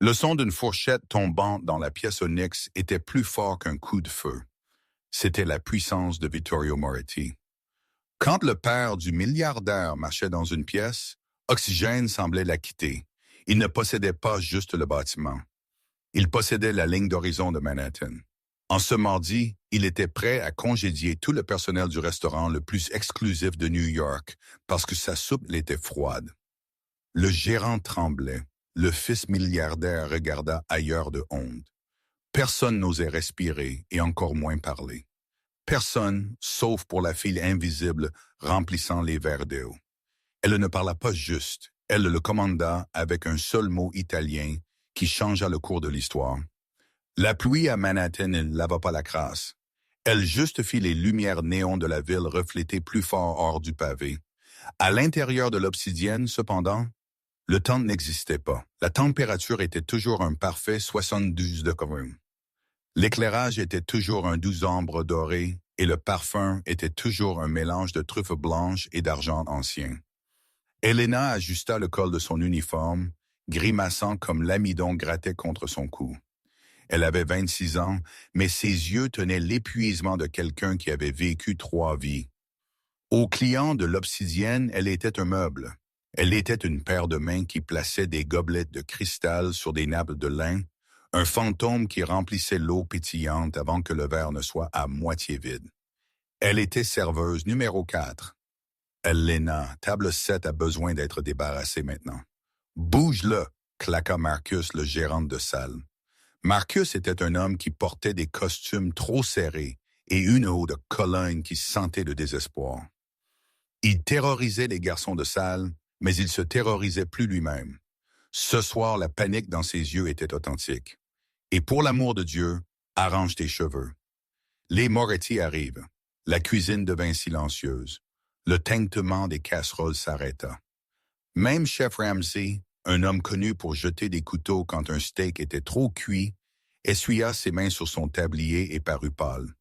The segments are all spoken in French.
Le son d'une fourchette tombant dans la pièce onyx était plus fort qu'un coup de feu. C'était la puissance de Vittorio Moretti. Quand le père du milliardaire marchait dans une pièce, Oxygène semblait la quitter. Il ne possédait pas juste le bâtiment. Il possédait la ligne d'horizon de Manhattan. En ce mardi, il était prêt à congédier tout le personnel du restaurant le plus exclusif de New York parce que sa soupe était froide. Le gérant tremblait. Le fils milliardaire regarda ailleurs de honte. Personne n'osait respirer et encore moins parler. Personne, sauf pour la fille invisible remplissant les verres d'eau. Elle ne parla pas juste. Elle le commanda avec un seul mot italien qui changea le cours de l'histoire. La pluie à Manhattan ne lava pas la crasse. Elle juste fit les lumières néons de la ville refléter plus fort hors du pavé. À l'intérieur de l'obsidienne, cependant, le temps n'existait pas. La température était toujours un parfait 72 degrés. L'éclairage était toujours un doux ambre doré et le parfum était toujours un mélange de truffes blanches et d'argent ancien. Elena ajusta le col de son uniforme, grimaçant comme l'amidon grattait contre son cou. Elle avait 26 ans, mais ses yeux tenaient l'épuisement de quelqu'un qui avait vécu 3 vies. Aux clients de l'obsidienne, elle était un meuble. Elle était une paire de mains qui plaçait des gobelettes de cristal sur des nappes de lin, un fantôme qui remplissait l'eau pétillante avant que le verre ne soit à moitié vide. Elle était serveuse numéro 4. Elena, table 7 a besoin d'être débarrassée maintenant. Bouge-le, claqua Marcus, le gérant de salle. Marcus était un homme qui portait des costumes trop serrés et une eau de Cologne qui sentait le désespoir. Il terrorisait les garçons de salle, mais il se terrorisait plus lui-même. Ce soir, la panique dans ses yeux était authentique. Et pour l'amour de Dieu, arrange tes cheveux. Les Moretti arrivent. La cuisine devint silencieuse. Le tintement des casseroles s'arrêta. Même Chef Ramsay, un homme connu pour jeter des couteaux quand un steak était trop cuit, essuya ses mains sur son tablier et parut pâle.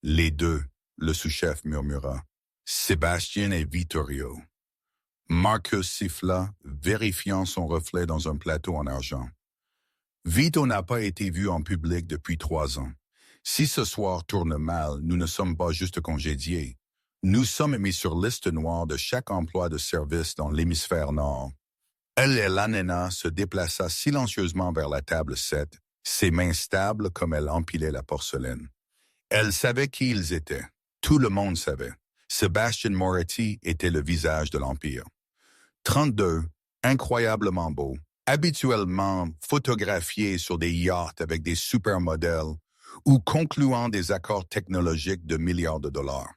Les deux, le sous-chef murmura. Sébastien et Vittorio. Marcus siffla, vérifiant son reflet dans un plateau en argent. Vito n'a pas été vu en public depuis 3 ans. Si ce soir tourne mal, nous ne sommes pas juste congédiés. Nous sommes mis sur liste noire de chaque emploi de service dans l'hémisphère nord. Elle et l'Anena se déplaça silencieusement vers la table 7, ses mains stables comme elle empilait la porcelaine. Elle savait qui ils étaient. Tout le monde savait. Sébastien Moretti était le visage de l'Empire. 32, incroyablement beau, habituellement photographié sur des yachts avec des supermodèles ou concluant des accords technologiques de milliards de dollars.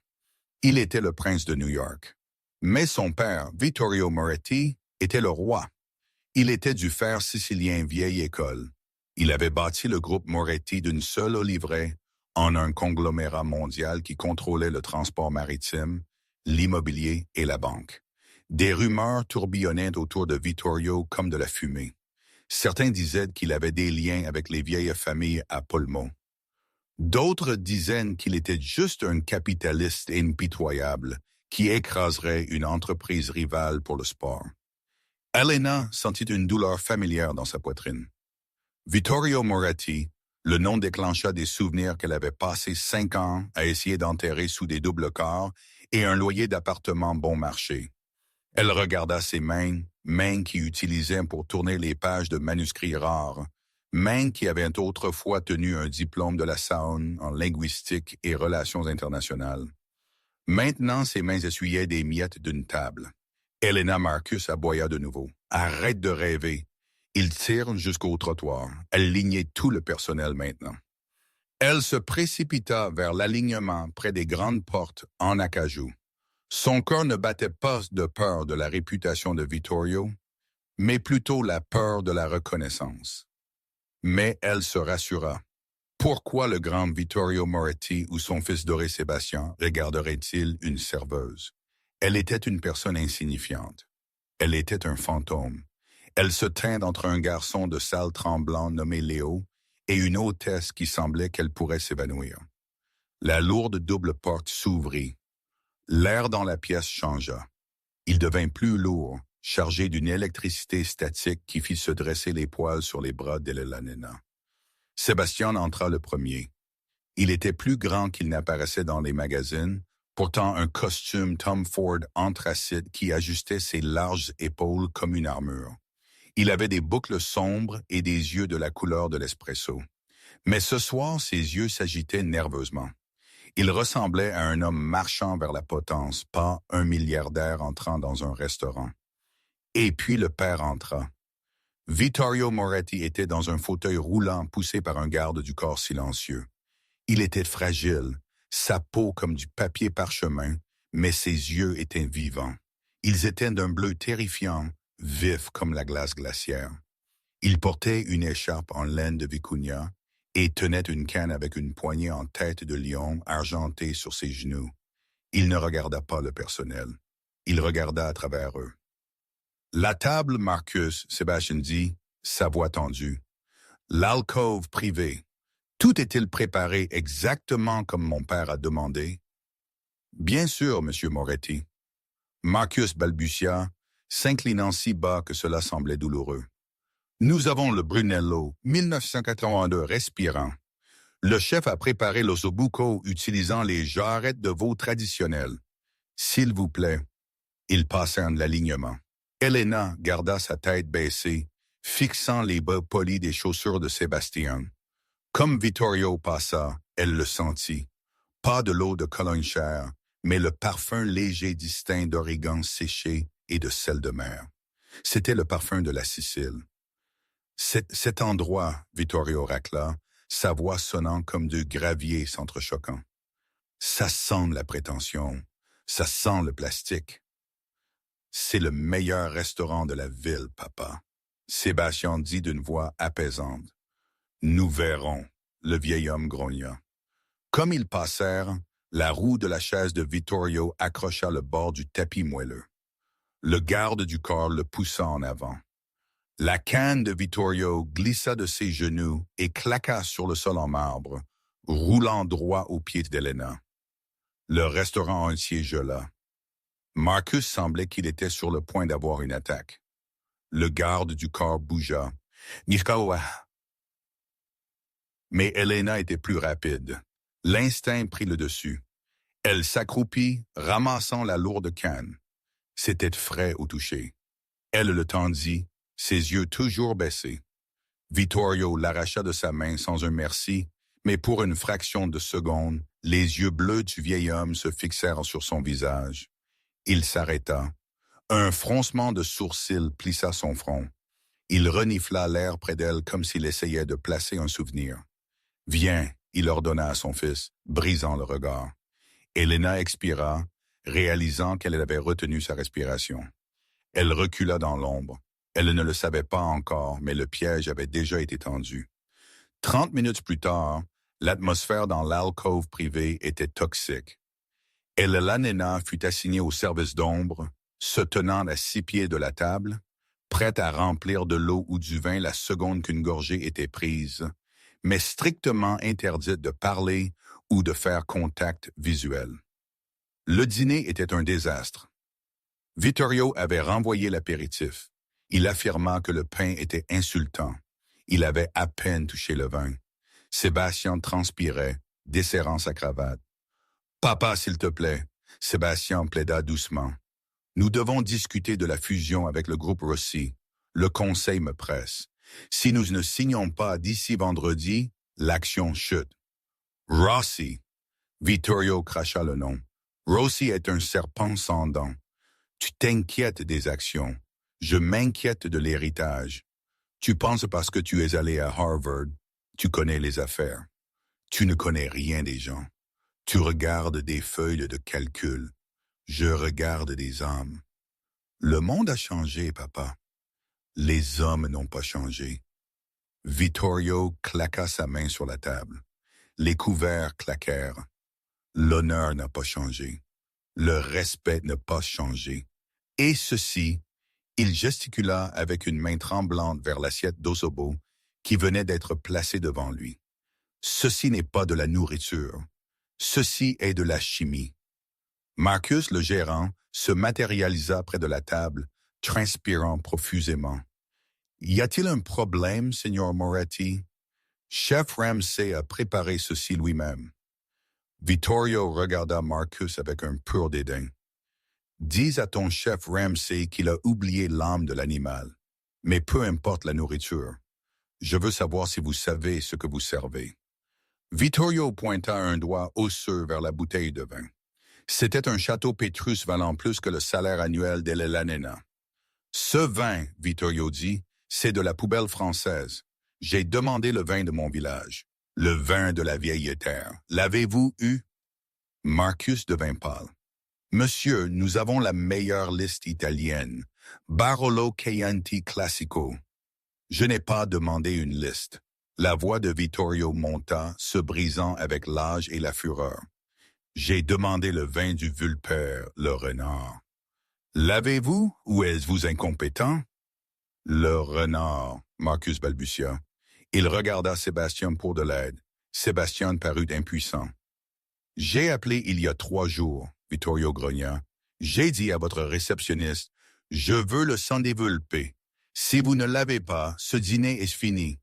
Il était le prince de New York. Mais son père, Vittorio Moretti, était le roi. Il était du fer sicilien vieille école. Il avait bâti le groupe Moretti d'une seule oliveraie en un conglomérat mondial qui contrôlait le transport maritime, l'immobilier et la banque. Des rumeurs tourbillonnaient autour de Vittorio comme de la fumée. Certains disaient qu'il avait des liens avec les vieilles familles à Polmo. D'autres disaient qu'il était juste un capitaliste impitoyable qui écraserait une entreprise rivale pour le sport. Elena sentit une douleur familière dans sa poitrine. Vittorio Moretti, le nom déclencha des souvenirs qu'elle avait passé 5 ans à essayer d'enterrer sous des doubles corps et un loyer d'appartement bon marché. Elle regarda ses mains qui utilisaient pour tourner les pages de manuscrits rares, mains qui avaient autrefois tenu un diplôme de la Sound en linguistique et relations internationales. Maintenant, ses mains essuyaient des miettes d'une table. Elena Marcus aboya de nouveau. « Arrête de rêver. » Il tire jusqu'au trottoir. Elle lignait tout le personnel maintenant. Elle se précipita vers l'alignement près des grandes portes en acajou. Son cœur ne battait pas de peur de la réputation de Vittorio, mais plutôt la peur de la reconnaissance. Mais elle se rassura. Pourquoi le grand Vittorio Moretti ou son fils doré Sébastien regarderait-il une serveuse? Elle était une personne insignifiante. Elle était un fantôme. Elle se tint entre un garçon de salle tremblant nommé Léo et une hôtesse qui semblait qu'elle pourrait s'évanouir. La lourde double porte s'ouvrit. L'air dans la pièce changea. Il devint plus lourd, chargé d'une électricité statique qui fit se dresser les poils sur les bras d'Elena. Sébastien entra le premier. Il était plus grand qu'il n'apparaissait dans les magazines, portant un costume Tom Ford anthracite qui ajustait ses larges épaules comme une armure. Il avait des boucles sombres et des yeux de la couleur de l'espresso. Mais ce soir, ses yeux s'agitaient nerveusement. Il ressemblait à un homme marchant vers la potence, pas un milliardaire entrant dans un restaurant. Et puis le père entra. Vittorio Moretti était dans un fauteuil roulant poussé par un garde du corps silencieux. Il était fragile, sa peau comme du papier parchemin, mais ses yeux étaient vivants. Ils étaient d'un bleu terrifiant, vif comme la glace glaciaire. Il portait une écharpe en laine de vicuña et tenait une canne avec une poignée en tête de lion argentée sur ses genoux. Il ne regarda pas le personnel. Il regarda à travers eux. La table, Marcus, Sébastien dit, sa voix tendue. L'alcôve privée. Tout est-il préparé exactement comme mon père a demandé? Bien sûr, Monsieur Moretti. Marcus balbutia, s'inclinant si bas que cela semblait douloureux. Nous avons le Brunello, 1982, respirant. Le chef a préparé l'ossobuco utilisant les jarrettes de veau traditionnelles. S'il vous plaît. Ils passèrent l'alignement. Elena garda sa tête baissée, fixant les bas polis des chaussures de Sébastien. Comme Vittorio passa, elle le sentit. Pas de l'eau de Cologne chère, mais le parfum léger distinct d'origan séché et de sel de mer. C'était le parfum de la Sicile. Cet endroit, Vittorio racla, sa voix sonnant comme du gravier s'entrechoquant. Ça sent la prétention, ça sent le plastique. C'est le meilleur restaurant de la ville, papa. Sébastien dit d'une voix apaisante. Nous verrons, le vieil homme grogna. Comme ils passèrent, la roue de la chaise de Vittorio accrocha le bord du tapis moelleux. Le garde du corps le poussa en avant. La canne de Vittorio glissa de ses genoux et claqua sur le sol en marbre, roulant droit aux pieds d'Elena. Le restaurant entier gela. Marcus semblait qu'il était sur le point d'avoir une attaque. Le garde du corps bougea. Mais Elena était plus rapide. L'instinct prit le dessus. Elle s'accroupit, ramassant la lourde canne. C'était frais au toucher. Elle le tendit, ses yeux toujours baissés. Vittorio l'arracha de sa main sans un merci, mais pour une fraction de seconde, les yeux bleus du vieil homme se fixèrent sur son visage. Il s'arrêta. Un froncement de sourcils plissa son front. Il renifla l'air près d'elle comme s'il essayait de placer un souvenir. « Viens », il ordonna à son fils, brisant le regard. Elena expira, réalisant qu'elle avait retenu sa respiration. Elle recula dans l'ombre. Elle ne le savait pas encore, mais le piège avait déjà été tendu. 30 minutes plus tard, l'atmosphère dans l'alcôve privée était toxique. Elena fut assignée au service d'ombre, se tenant à 6 pieds de la table, prête à remplir de l'eau ou du vin la seconde qu'une gorgée était prise, mais strictement interdite de parler ou de faire contact visuel. Le dîner était un désastre. Vittorio avait renvoyé l'apéritif. Il affirma que le pain était insultant. Il avait à peine touché le vin. Sébastien transpirait, desserrant sa cravate. « Papa, s'il te plaît », Sébastien plaida doucement. « Nous devons discuter de la fusion avec le groupe Rossi. Le conseil me presse. Si nous ne signons pas d'ici vendredi, l'action chute. » Rossi. Vittorio cracha le nom. Rossi est un serpent sans dents. Tu t'inquiètes des actions. Je m'inquiète de l'héritage. Tu penses parce que tu es allé à Harvard, tu connais les affaires. Tu ne connais rien des gens. Tu regardes des feuilles de calcul. Je regarde des hommes. Le monde a changé, papa. Les hommes n'ont pas changé. Vittorio claqua sa main sur la table. Les couverts claquèrent. L'honneur n'a pas changé. Le respect n'a pas changé. Et ceci, il gesticula avec une main tremblante vers l'assiette d'Osobo qui venait d'être placée devant lui. Ceci n'est pas de la nourriture. Ceci est de la chimie. Marcus, le gérant, se matérialisa près de la table, transpirant profusément. « Y a-t-il un problème, Signor Moretti? Chef Ramsay a préparé ceci lui-même. » Vittorio regarda Marcus avec un pur dédain. « Dis à ton chef Ramsay qu'il a oublié l'âme de l'animal. Mais peu importe la nourriture. Je veux savoir si vous savez ce que vous servez. » Vittorio pointa un doigt osseux vers la bouteille de vin. C'était un château Pétrus valant plus que le salaire annuel d'Elena. « Ce vin, Vittorio dit, c'est de la poubelle française. J'ai demandé le vin de mon village. Le vin de la vieille terre. L'avez-vous eu? » Marcus devint pâle. « Monsieur, nous avons la meilleure liste italienne. Barolo Chianti Classico. » « Je n'ai pas demandé une liste. » La voix de Vittorio monta, se brisant avec l'âge et la fureur. « J'ai demandé le vin du vulpère, le renard. »« L'avez-vous ou êtes-vous incompétent? » « Le renard, » Marcus balbutia. Il regarda Sébastien pour de l'aide. Sébastien parut impuissant. « J'ai appelé il y a 3 jours, » Vittorio grogna. « J'ai dit à votre réceptionniste, je veux le sang des vulpes. Si vous ne l'avez pas, ce dîner est fini.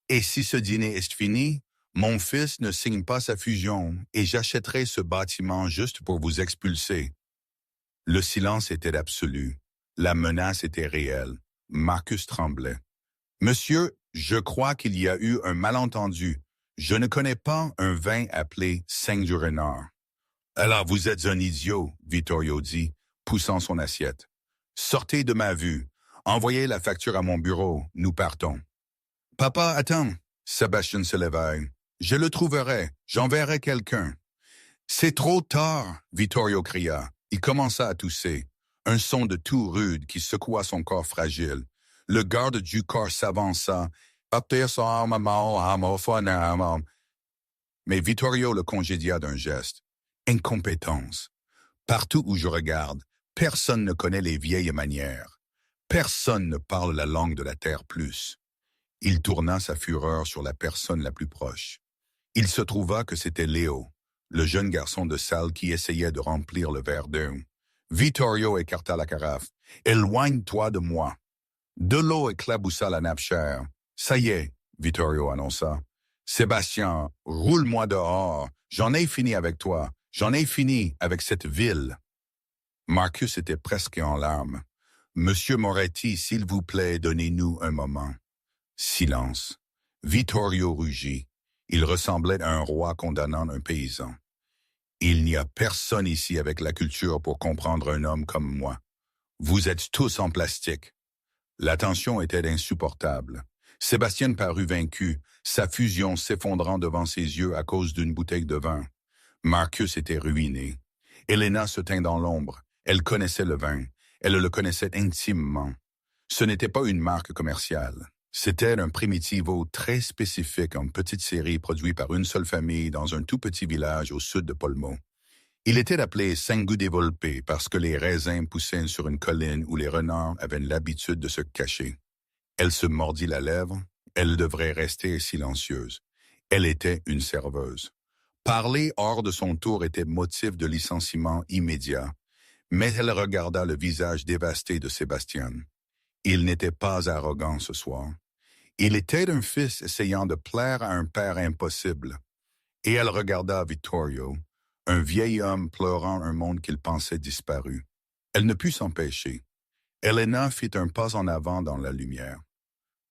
Et si ce dîner est fini, mon fils ne signe pas sa fusion et j'achèterai ce bâtiment juste pour vous expulser. » Le silence était absolu. La menace était réelle. Marcus tremblait. « Monsieur, je crois qu'il y a eu un malentendu. Je ne connais pas un vin appelé sang du renard. »« Alors vous êtes un idiot, » Vittorio dit, poussant son assiette. « Sortez de ma vue. Envoyez la facture à mon bureau. Nous partons. »« Papa, attends. » Sébastien se leva. « Je le trouverai. J'enverrai quelqu'un. »« C'est trop tard, » Vittorio cria. Il commença à tousser. Un son de toux rude qui secoua son corps fragile. Le garde du corps s'avança. Mais Vittorio le congédia d'un geste. Incompétence. Partout où je regarde, personne ne connaît les vieilles manières. Personne ne parle la langue de la terre plus. Il tourna sa fureur sur la personne la plus proche. Il se trouva que c'était Léo, le jeune garçon de salle qui essayait de remplir le verre d'eau. Vittorio écarta la carafe. « Éloigne-toi de moi. » De l'eau éclaboussa la nappe chère. « Ça y est, » Vittorio annonça. « Sébastien, roule-moi dehors. J'en ai fini avec toi. J'en ai fini avec cette ville. » Marcus était presque en larmes. « Monsieur Moretti, s'il vous plaît, donnez-nous un moment. » Silence. Vittorio rugit. Il ressemblait à un roi condamnant un paysan. « Il n'y a personne ici avec la culture pour comprendre un homme comme moi. Vous êtes tous en plastique. » La tension était insupportable. Sébastien parut vaincu, sa fusion s'effondrant devant ses yeux à cause d'une bouteille de vin. Marcus était ruiné. Elena se tint dans l'ombre. Elle connaissait le vin. Elle le connaissait intimement. Ce n'était pas une marque commerciale. C'était un primitivo très spécifique en petite série produit par une seule famille dans un tout petit village au sud de Polmo. Il était appelé Sangue de Volpe parce que les raisins poussaient sur une colline où les renards avaient l'habitude de se cacher. Elle se mordit la lèvre. Elle devrait rester silencieuse. Elle était une serveuse. Parler hors de son tour était motif de licenciement immédiat, mais elle regarda le visage dévasté de Sébastien. Il n'était pas arrogant ce soir. Il était un fils essayant de plaire à un père impossible. Et elle regarda Vittorio, un vieil homme pleurant un monde qu'il pensait disparu. Elle ne put s'empêcher. Elena fit un pas en avant dans la lumière.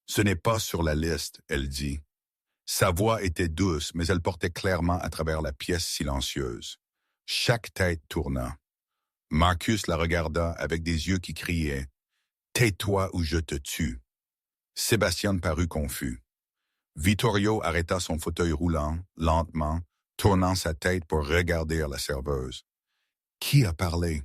« Ce n'est pas sur la liste, » elle dit. Sa voix était douce, mais elle portait clairement à travers la pièce silencieuse. Chaque tête tourna. Marcus la regarda avec des yeux qui criaient « Tais-toi ou je te tue !» Sébastien parut confus. Vittorio arrêta son fauteuil roulant, lentement, tournant sa tête pour regarder la serveuse. « Qui a parlé ?»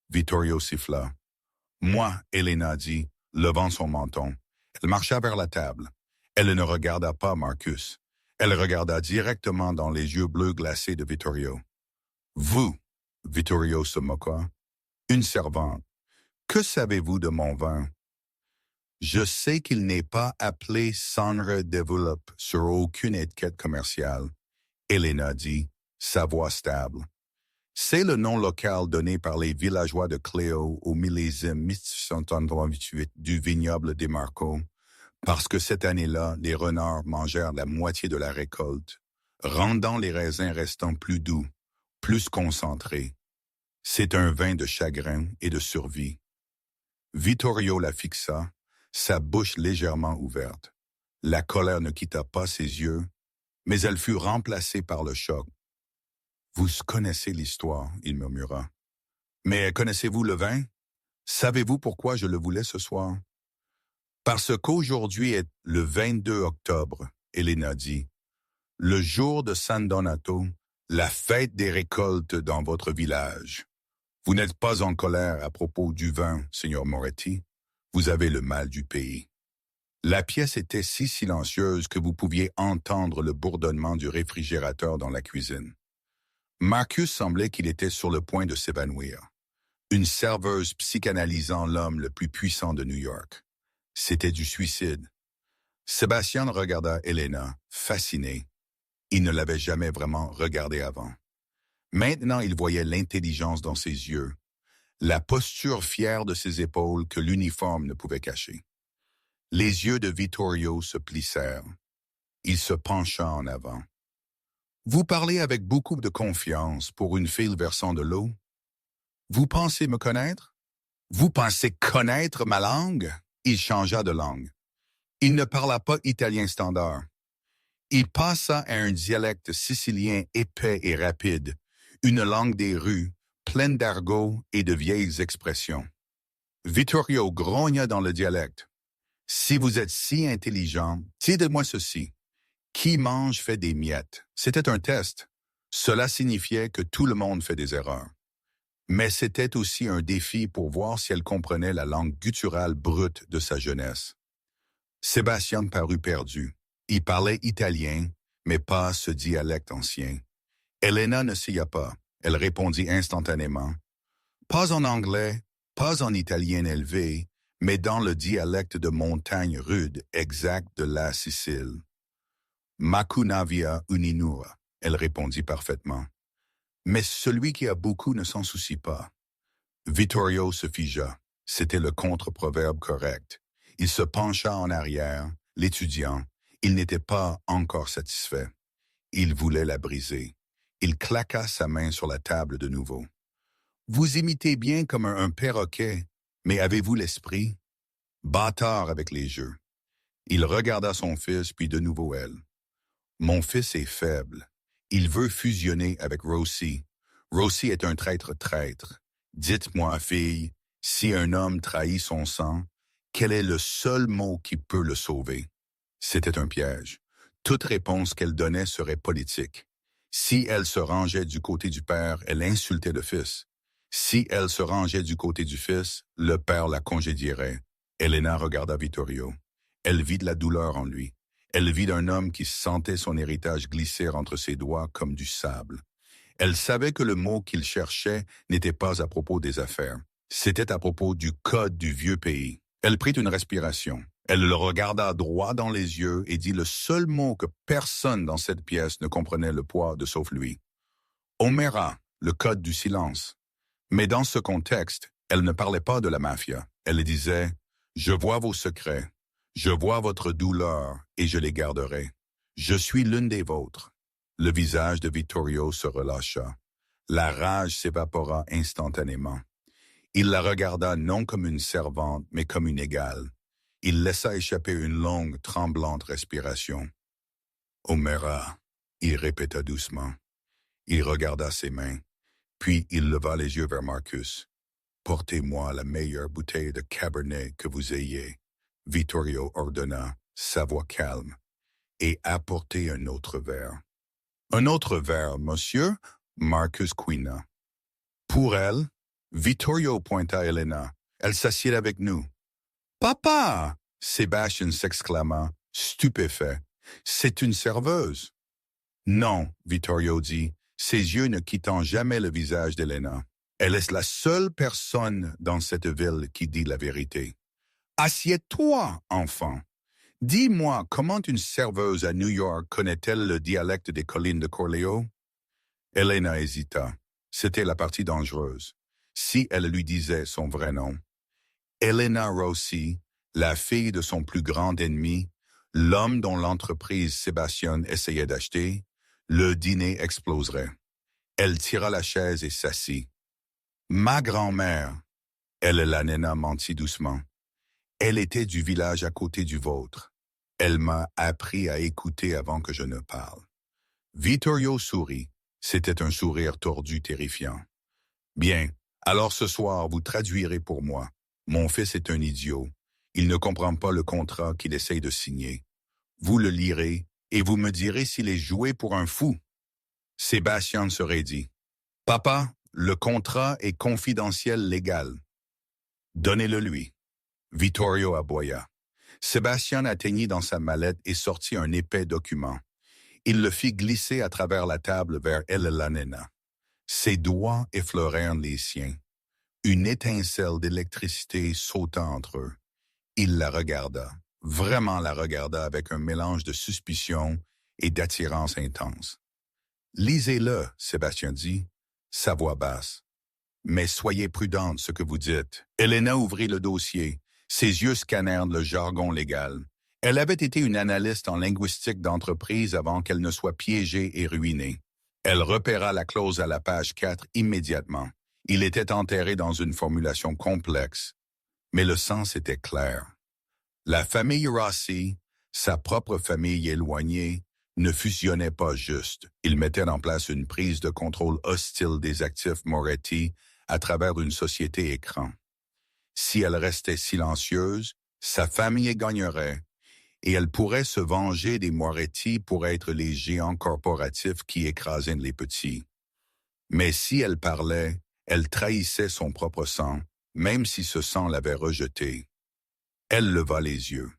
Vittorio siffla. « Moi, » Elena dit, levant son menton. Elle marcha vers la table. Elle ne regarda pas Marcus. Elle regarda directement dans les yeux bleus glacés de Vittorio. « Vous !» Vittorio se moqua. « Une servante. Que savez-vous de mon vin? » « Je sais qu'il n'est pas appelé Sangre de Volpe sur aucune étiquette commerciale. » Elena dit, sa voix stable. « C'est le nom local donné par les villageois de Cléo au millésime 1838 du vignoble des Marcos, parce que cette année-là, les renards mangèrent la moitié de la récolte, rendant les raisins restants plus doux, plus concentrés. C'est un vin de chagrin et de survie. Vittorio la fixa, sa bouche légèrement ouverte. La colère ne quitta pas ses yeux, mais elle fut remplacée par le choc. « Vous connaissez l'histoire, » il murmura. « Mais connaissez-vous le vin? Savez-vous pourquoi je le voulais ce soir? » « Parce qu'aujourd'hui est le 22 octobre, » Elena dit, « le jour de San Donato, la fête des récoltes dans votre village. Vous n'êtes pas en colère à propos du vin, Signor Moretti. Vous avez le mal du pays. » La pièce était si silencieuse que vous pouviez entendre le bourdonnement du réfrigérateur dans la cuisine. Marcus semblait qu'il était sur le point de s'évanouir. Une serveuse psychanalysant l'homme le plus puissant de New York. C'était du suicide. Sébastien regarda Elena, fasciné. Il ne l'avait jamais vraiment regardée avant. Maintenant, il voyait l'intelligence dans ses yeux, la posture fière de ses épaules que l'uniforme ne pouvait cacher. Les yeux de Vittorio se plissèrent. Il se pencha en avant. « Vous parlez avec beaucoup de confiance pour une fille versant de l'eau. Vous pensez me connaître? Vous pensez connaître ma langue? » Il changea de langue. Il ne parla pas italien standard. Il passa à un dialecte sicilien épais et rapide, une langue des rues, pleine d'argot et de vieilles expressions. Vittorio grogna dans le dialecte. « Si vous êtes si intelligent, dites-moi ceci. Qui mange fait des miettes? » C'était un test. Cela signifiait que tout le monde fait des erreurs. Mais c'était aussi un défi pour voir si elle comprenait la langue gutturale brute de sa jeunesse. Sébastien parut perdu. Il parlait italien, mais pas ce dialecte ancien. Elena ne s'y a pas. Elle répondit instantanément. Pas en anglais, pas en italien élevé, mais dans le dialecte de montagne rude exact de la Sicile. Macunavia uninua, elle répondit parfaitement. Mais celui qui a beaucoup ne s'en soucie pas. Vittorio se figea. C'était le contre-proverbe correct. Il se pencha en arrière, l'étudiant. Il n'était pas encore satisfait. Il voulait la briser. Il claqua sa main sur la table de nouveau. Vous imitez bien comme un perroquet, mais avez-vous l'esprit? Bâtard avec les jeux. Il regarda son fils, puis de nouveau elle. Mon fils est faible. Il veut fusionner avec Rossi. Rossi est un traître. Dites-moi, fille, si un homme trahit son sang, quel est le seul mot qui peut le sauver? C'était un piège. Toute réponse qu'elle donnait serait politique. Si elle se rangeait du côté du père, elle insultait le fils. Si elle se rangeait du côté du fils, le père la congédierait. Elena regarda Vittorio. Elle vit de la douleur en lui. Elle vit d'un homme qui sentait son héritage glisser entre ses doigts comme du sable. Elle savait que le mot qu'il cherchait n'était pas à propos des affaires. C'était à propos du code du vieux pays. Elle prit une respiration. Elle le regarda droit dans les yeux et dit le seul mot que personne dans cette pièce ne comprenait le poids de sauf lui. Omera, le code du silence. Mais dans ce contexte, elle ne parlait pas de la mafia. Elle disait « Je vois vos secrets. Je vois votre douleur et je les garderai. Je suis l'une des vôtres. » Le visage de Vittorio se relâcha. La rage s'évapora instantanément. Il la regarda non comme une servante, mais comme une égale. Il laissa échapper une longue, tremblante respiration. « Omera », il répéta doucement. Il regarda ses mains, puis il leva les yeux vers Marcus. « Portez-moi la meilleure bouteille de Cabernet que vous ayez. » Vittorio ordonna, sa voix calme, et apportez un autre verre. « Un autre verre, monsieur ?» Marcus couina. « Pour elle ?» Vittorio pointa Elena. « Elle s'assied avec nous. »« Papa !» Sébastien s'exclama, stupéfait. « C'est une serveuse. » « Non, » Vittorio dit, ses yeux ne quittant jamais le visage d'Elena. « Elle est la seule personne dans cette ville qui dit la vérité. »« Assieds-toi, enfant. Dis-moi, comment une serveuse à New York connaît-elle le dialecte des collines de Corleo? » Elena hésita. C'était la partie dangereuse. Si elle lui disait son vrai nom, Elena Rossi, la fille de son plus grand ennemi, l'homme dont l'entreprise Sébastien essayait d'acheter, le dîner exploserait. Elle tira la chaise et s'assit. Ma grand-mère, la nena mentit doucement. Elle était du village à côté du vôtre. Elle m'a appris à écouter avant que je ne parle. Vittorio sourit. C'était un sourire tordu terrifiant. Bien, alors ce soir, vous traduirez pour moi. Mon fils est un idiot. Il ne comprend pas le contrat qu'il essaye de signer. Vous le lirez et vous me direz s'il est joué pour un fou. Sébastien se raidit. Papa, le contrat est confidentiel légal. Donnez-le lui. Vittorio aboya. Sébastien atteignit dans sa mallette et sortit un épais document. Il le fit glisser à travers la table vers la nena. Ses doigts effleurèrent les siens. Une étincelle d'électricité sauta entre eux. Il la regarda, vraiment la regarda avec un mélange de suspicion et d'attirance intense. « Lisez-le, Sébastien dit, sa voix basse. Mais soyez prudente ce que vous dites. » Elena ouvrit le dossier. Ses yeux scannèrent le jargon légal. Elle avait été une analyste en linguistique d'entreprise avant qu'elle ne soit piégée et ruinée. Elle repéra la clause à la page 4 immédiatement. Il était enterré dans une formulation complexe, mais le sens était clair. La famille Rossi, sa propre famille éloignée, ne fusionnait pas juste. Il mettait en place une prise de contrôle hostile des actifs Moretti à travers une société écran. Si elle restait silencieuse, sa famille gagnerait, et elle pourrait se venger des Moretti pour être les géants corporatifs qui écrasaient les petits. Mais si elle parlait, elle trahissait son propre sang, même si ce sang l'avait rejeté. Elle leva les yeux.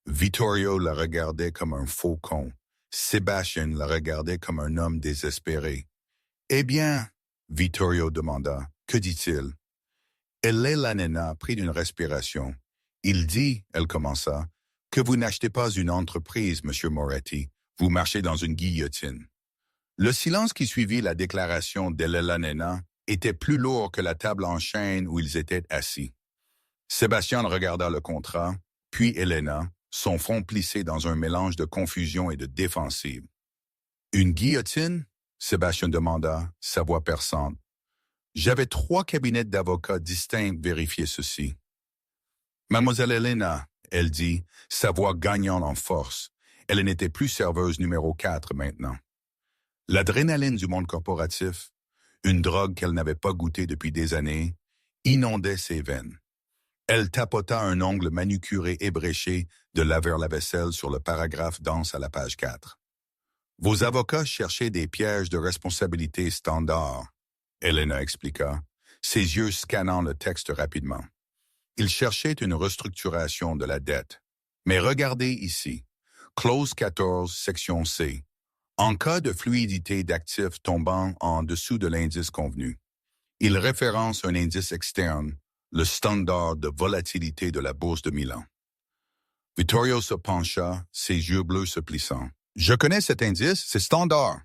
Vittorio la regardait comme un faucon. Sébastien la regardait comme un homme désespéré. « Eh bien, » Vittorio demanda, « que dit-il » la nena prit une respiration. « Il dit, » elle commença, « que vous n'achetez pas une entreprise, Monsieur Moretti. Vous marchez dans une guillotine. » Le silence qui suivit la déclaration la nena était plus lourd que la table en chêne où ils étaient assis. Sébastien regarda le contrat, puis Elena, son front plissé dans un mélange de confusion et de défensive. « Une guillotine ?» Sébastien demanda, sa voix perçante. « J'avais 3 cabinets d'avocats distincts vérifier ceci. »« Mademoiselle Elena, » elle dit, sa voix gagnant en force. Elle n'était plus serveuse numéro 4 maintenant. L'adrénaline du monde corporatif, une drogue qu'elle n'avait pas goûtée depuis des années, inondait ses veines. Elle tapota un ongle manucuré ébréché de laver-la-vaisselle sur le paragraphe dense à la page 4. « Vos avocats cherchaient des pièges de responsabilité standards, » Elena expliqua, ses yeux scannant le texte rapidement. Ils cherchaient une restructuration de la dette. Mais regardez ici, clause 14, section C. En cas de fluidité d'actifs tombant en dessous de l'indice convenu, il référence un indice externe, le standard de volatilité de la bourse de Milan. Vittorio se pencha, ses yeux bleus se plissant. « Je connais cet indice, c'est standard. »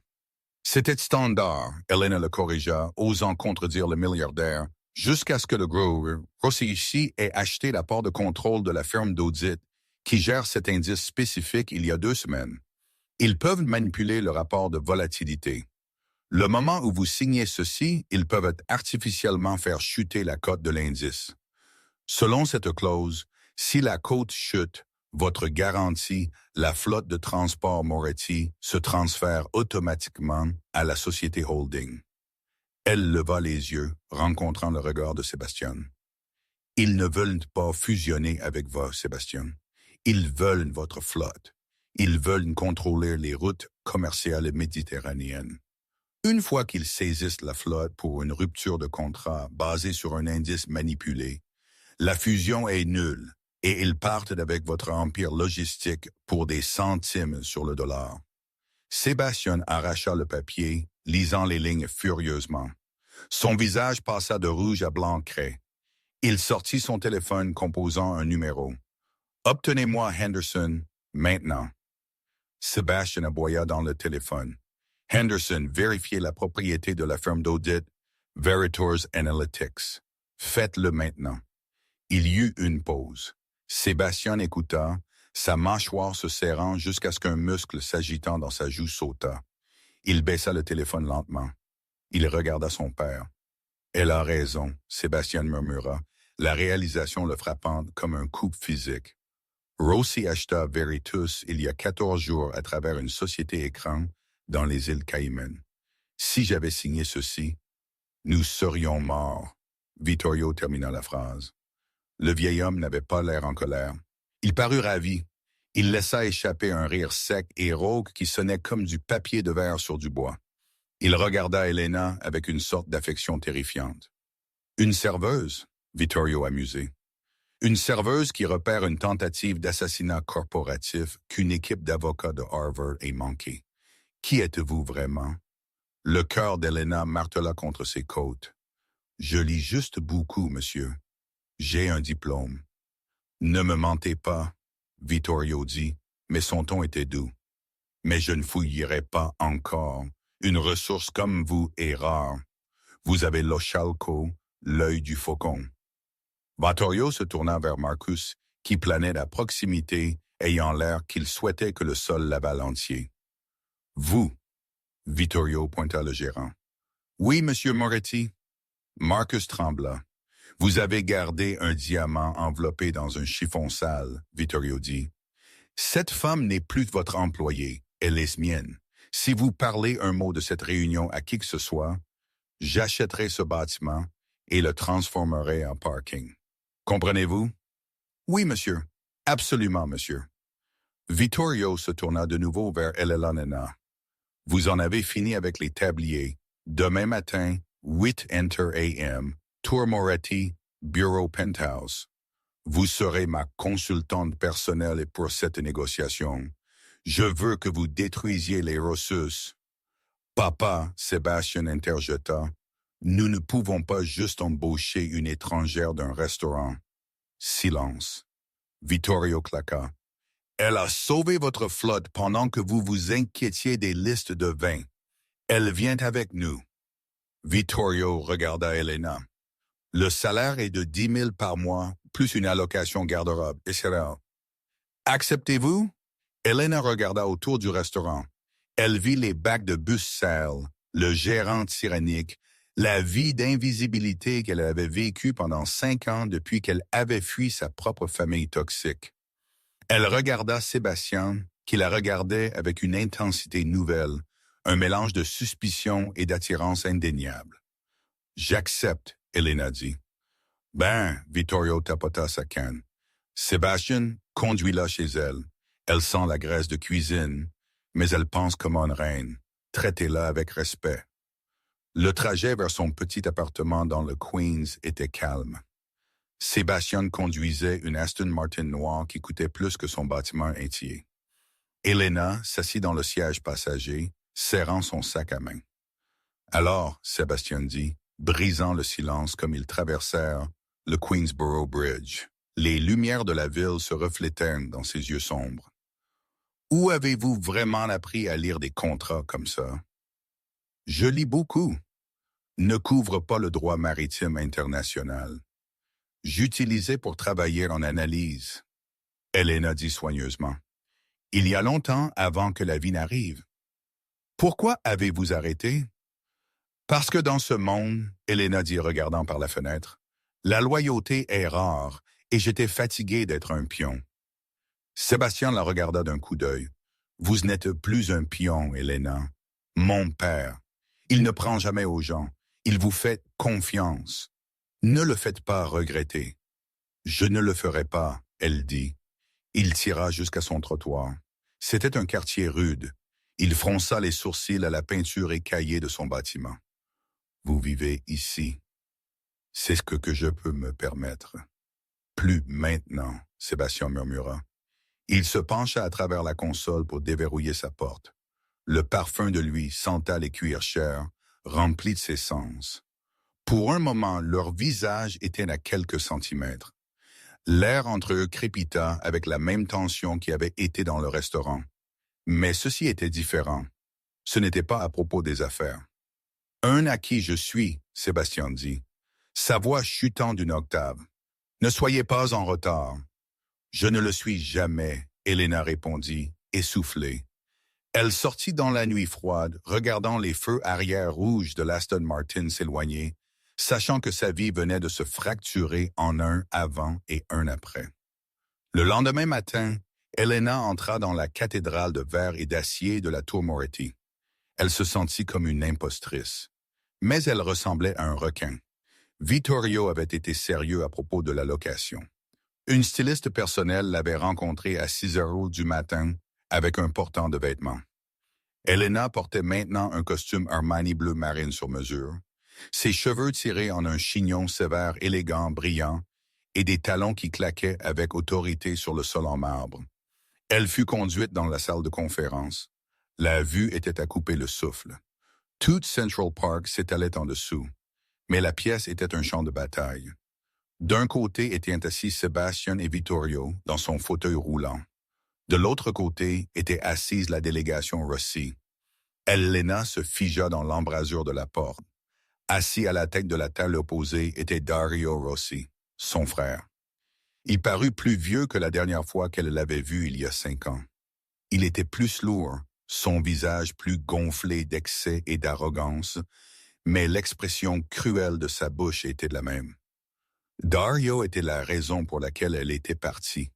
C'était standard, Elena le corrigea, osant contredire le milliardaire, jusqu'à ce que le gros Rossi ait acheté la part de contrôle de la firme d'audit qui gère cet indice spécifique il y a 2 semaines. Ils peuvent manipuler le rapport de volatilité. Le moment où vous signez ceci, ils peuvent artificiellement faire chuter la cote de l'indice. Selon cette clause, si la cote chute, votre garantie, la flotte de transport Moretti, se transfère automatiquement à la société holding. Elle leva les yeux, rencontrant le regard de Sébastien. Ils ne veulent pas fusionner avec vous, Sébastien. Ils veulent votre flotte. Ils veulent contrôler les routes commerciales méditerranéennes. Une fois qu'ils saisissent la flotte pour une rupture de contrat basée sur un indice manipulé, la fusion est nulle et ils partent avec votre empire logistique pour des centimes sur le dollar. Sébastien arracha le papier, lisant les lignes furieusement. Son visage passa de rouge à blanc craie. Il sortit son téléphone composant un numéro. « Obtenez-moi Henderson, maintenant. » Sébastien aboya dans le téléphone. Henderson vérifiait la propriété de la firme d'audit Veritors Analytics. Faites-le maintenant. Il y eut une pause. Sébastien écouta, sa mâchoire se serrant jusqu'à ce qu'un muscle s'agitant dans sa joue sautât. Il baissa le téléphone lentement. Il regarda son père. « Elle a raison », Sébastien murmura, la réalisation le frappant comme un coup physique. Rossi acheta Veritus il y a 14 jours à travers une société écran dans les îles Caïmans. Si j'avais signé ceci, nous serions morts. Vittorio termina la phrase. Le vieil homme n'avait pas l'air en colère. Il parut ravi. Il laissa échapper un rire sec et rauque qui sonnait comme du papier de verre sur du bois. Il regarda Elena avec une sorte d'affection terrifiante. « Une serveuse ?» Vittorio amusé. « Une serveuse qui repère une tentative d'assassinat corporatif qu'une équipe d'avocats de Harvard ait manqué. Qui êtes-vous vraiment ?» Le cœur d'Elena martela contre ses côtes. « Je lis juste beaucoup, monsieur. J'ai un diplôme. » « Ne me mentez pas, » Vittorio dit, mais son ton était doux. « Mais je ne fouillerai pas encore. Une ressource comme vous est rare. Vous avez l'ochalco, l'œil du faucon. » Vittorio se tourna vers Marcus, qui planait à proximité, ayant l'air qu'il souhaitait que le sol l'avale entier. « Vous » Vittorio pointa le gérant. « Oui, monsieur Moretti. » Marcus trembla. « Vous avez gardé un diamant enveloppé dans un chiffon sale, » Vittorio dit. « Cette femme n'est plus votre employée, elle est mienne. Si vous parlez un mot de cette réunion à qui que ce soit, j'achèterai ce bâtiment et le transformerai en parking. Comprenez-vous? » « Oui, monsieur. Absolument, monsieur. » Vittorio se tourna de nouveau vers Elena. « Vous en avez fini avec les tabliers. Demain matin, 8 Enter AM, Tour Moretti, Bureau Penthouse. Vous serez ma consultante personnelle pour cette négociation. Je veux que vous détruisiez les ressources. » « Papa, » Sébastien interjeta, « nous ne pouvons pas juste embaucher une étrangère d'un restaurant. » Silence. Vittorio claqua. « Elle a sauvé votre flotte pendant que vous vous inquiétiez des listes de vin. Elle vient avec nous. » Vittorio regarda Elena. « Le salaire est de 10 000 par mois, plus une allocation garde-robe, etc. Acceptez-vous? » Elena regarda autour du restaurant. Elle vit les bacs de bus sales, le gérant tyrannique, la vie d'invisibilité qu'elle avait vécue pendant 5 ans depuis qu'elle avait fui sa propre famille toxique. Elle regarda Sébastien, qui la regardait avec une intensité nouvelle, un mélange de suspicion et d'attirance indéniable. « J'accepte, » Elena dit. « Ben, » Vittorio tapota sa canne. « Sébastien, conduis-la chez elle. Elle sent la graisse de cuisine, mais elle pense comme une reine. Traitez-la avec respect. » Le trajet vers son petit appartement dans le Queens était calme. Sébastien conduisait une Aston Martin noire qui coûtait plus que son bâtiment entier. Elena s'assit dans le siège passager, serrant son sac à main. « Alors, » Sébastien dit, brisant le silence comme ils traversèrent le Queensboro Bridge. Les lumières de la ville se reflétèrent dans ses yeux sombres. « Où avez-vous vraiment appris à lire des contrats comme ça? »« Je lis beaucoup. Ne couvre pas le droit maritime international. J'utilisais pour travailler en analyse. » Elena dit soigneusement. « Il y a longtemps avant que la vie n'arrive. Pourquoi avez-vous arrêté? » « Parce que dans ce monde, » Elena dit regardant par la fenêtre, « la loyauté est rare et j'étais fatigué d'être un pion. » Sébastien la regarda d'un coup d'œil. « Vous n'êtes plus un pion, Elena. Mon père. Il ne prend jamais aux gens. Il vous fait confiance. Ne le faites pas regretter. »« Je ne le ferai pas, » elle dit. Il tira jusqu'à son trottoir. C'était un quartier rude. Il fronça les sourcils à la peinture écaillée de son bâtiment. « Vous vivez ici. C'est ce que je peux me permettre. »« Plus maintenant, » Sébastien murmura. Il se pencha à travers la console pour déverrouiller sa porte. Le parfum de lui senta les cuirs chers, remplis de ses sens. Pour un moment, leurs visages étaient à quelques centimètres. L'air entre eux crépita avec la même tension qui avait été dans le restaurant. Mais ceci était différent. Ce n'était pas à propos des affaires. Un à qui je suis, Sébastien dit, sa voix chutant d'une octave. Ne soyez pas en retard. Je ne le suis jamais, Elena répondit, essoufflée. Elle sortit dans la nuit froide, regardant les feux arrière rouges de l'Aston Martin s'éloigner, sachant que sa vie venait de se fracturer en un avant et un après. Le lendemain matin, Elena entra dans la cathédrale de verre et d'acier de la tour Moretti. Elle se sentit comme une impostrice. Mais elle ressemblait à un requin. Vittorio avait été sérieux à propos de la location. Une styliste personnelle l'avait rencontré à 6 heures du matin avec un portant de vêtements. Elena portait maintenant un costume Armani bleu marine sur mesure, ses cheveux tirés en un chignon sévère élégant, brillant, et des talons qui claquaient avec autorité sur le sol en marbre. Elle fut conduite dans la salle de conférence. La vue était à couper le souffle. Tout Central Park s'étalait en dessous, mais la pièce était un champ de bataille. D'un côté étaient assis Sébastien et Vittorio dans son fauteuil roulant. De l'autre côté était assise la délégation Rossi. Elena se figea dans l'embrasure de la porte. Assis à la tête de la table opposée était Dario Rossi, son frère. Il parut plus vieux que la dernière fois qu'elle l'avait vu il y a 5 ans. Il était plus lourd, son visage plus gonflé d'excès et d'arrogance, mais l'expression cruelle de sa bouche était la même. Dario était la raison pour laquelle elle était partie.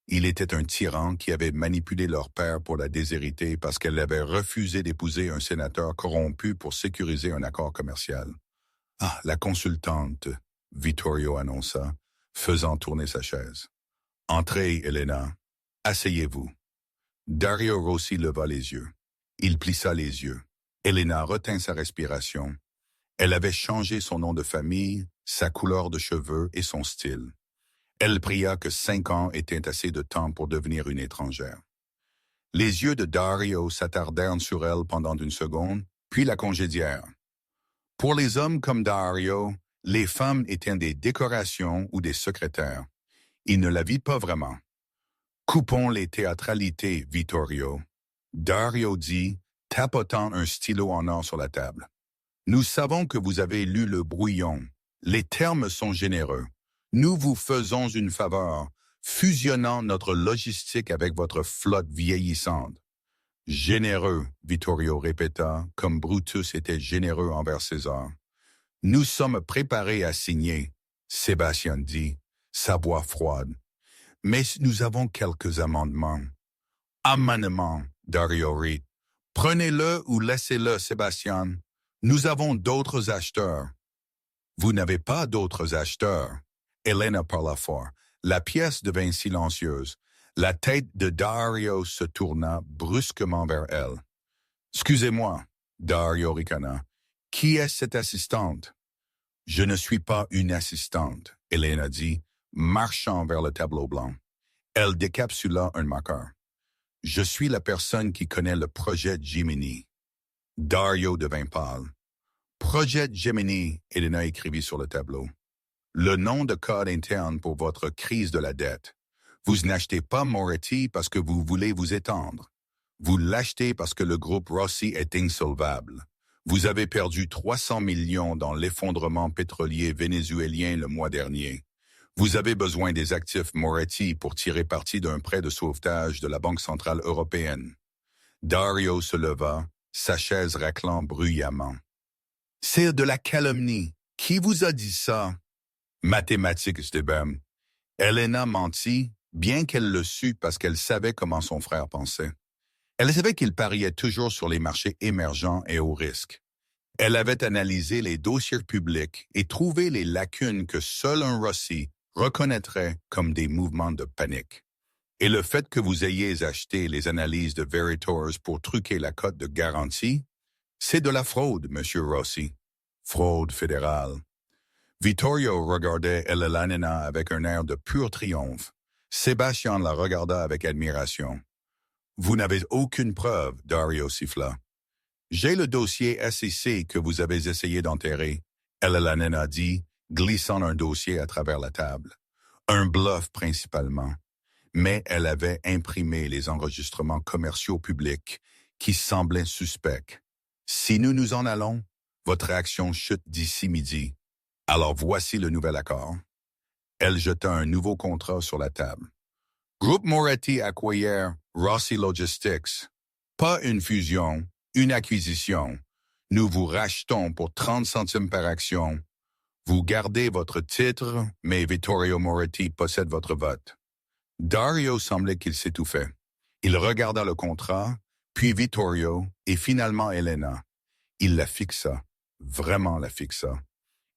Il était un tyran qui avait manipulé leur père pour la déshériter parce qu'elle avait refusé d'épouser un sénateur corrompu pour sécuriser un accord commercial. « Ah, la consultante », Vittorio annonça, faisant tourner sa chaise. « Entrez, Elena. Asseyez-vous. » Dario Rossi leva les yeux. Il plissa les yeux. Elena retint sa respiration. Elle avait changé son nom de famille, sa couleur de cheveux et son style. Elle pria que 5 ans étaient assez de temps pour devenir une étrangère. Les yeux de Dario s'attardèrent sur elle pendant une seconde, puis la congédièrent. Pour les hommes comme Dario, les femmes étaient des décorations ou des secrétaires. Il ne la vit pas vraiment. Coupons les théâtralités, Vittorio. Dario dit, tapotant un stylo en or sur la table. Nous savons que vous avez lu le brouillon. Les termes sont généreux. Nous vous faisons une faveur, fusionnant notre logistique avec votre flotte vieillissante. Généreux, Vittorio répéta, comme Brutus était généreux envers César. Nous sommes préparés à signer, Sébastien dit, sa voix froide. Mais nous avons quelques amendements. Amendements, Dario rit. Prenez-le ou laissez-le, Sébastien. Nous avons d'autres acheteurs. Vous n'avez pas d'autres acheteurs. Elena parla fort. La pièce devint silencieuse. La tête de Dario se tourna brusquement vers elle. « Excusez-moi, » Dario ricana. « Qui est cette assistante? » « Je ne suis pas une assistante, » Elena dit, marchant vers le tableau blanc. Elle décapsula un marqueur. « Je suis la personne qui connaît le projet Gemini. » Dario devint pâle. « Projet Gemini » Elena écrivit sur le tableau. Le nom de code interne pour votre crise de la dette. Vous n'achetez pas Moretti parce que vous voulez vous étendre. Vous l'achetez parce que le groupe Rossi est insolvable. Vous avez perdu 300 millions dans l'effondrement pétrolier vénézuélien le mois dernier. Vous avez besoin des actifs Moretti pour tirer parti d'un prêt de sauvetage de la Banque centrale européenne. Dario se leva, sa chaise raclant bruyamment. « C'est de la calomnie. Qui vous a dit ça? » Mathématiques, Esteban. Elena mentit, bien qu'elle le sût parce qu'elle savait comment son frère pensait. Elle savait qu'il pariait toujours sur les marchés émergents et au risque. Elle avait analysé les dossiers publics et trouvé les lacunes que seul un Rossi reconnaîtrait comme des mouvements de panique. Et le fait que vous ayez acheté les analyses de Veritors pour truquer la cote de garantie, c'est de la fraude, Monsieur Rossi. Fraude fédérale. Vittorio regardait Elena avec un air de pur triomphe. Sébastien la regarda avec admiration. « Vous n'avez aucune preuve, » Dario siffla. « J'ai le dossier SEC que vous avez essayé d'enterrer, » Elena dit, glissant un dossier à travers la table. Un bluff principalement. Mais elle avait imprimé les enregistrements commerciaux publics qui semblaient suspects. « Si nous nous en allons, Votre réaction chute d'ici midi. Alors voici le nouvel accord. Elle jeta un nouveau contrat sur la table. Groupe Moretti acquiert Rossi Logistics. Pas une fusion, une acquisition. Nous vous rachetons pour 30 centimes par action. Vous gardez votre titre, mais Vittorio Moretti possède votre vote. Dario semblait qu'il s'étouffait. Il regarda le contrat, puis Vittorio, et finalement Elena. Il la fixa, vraiment la fixa.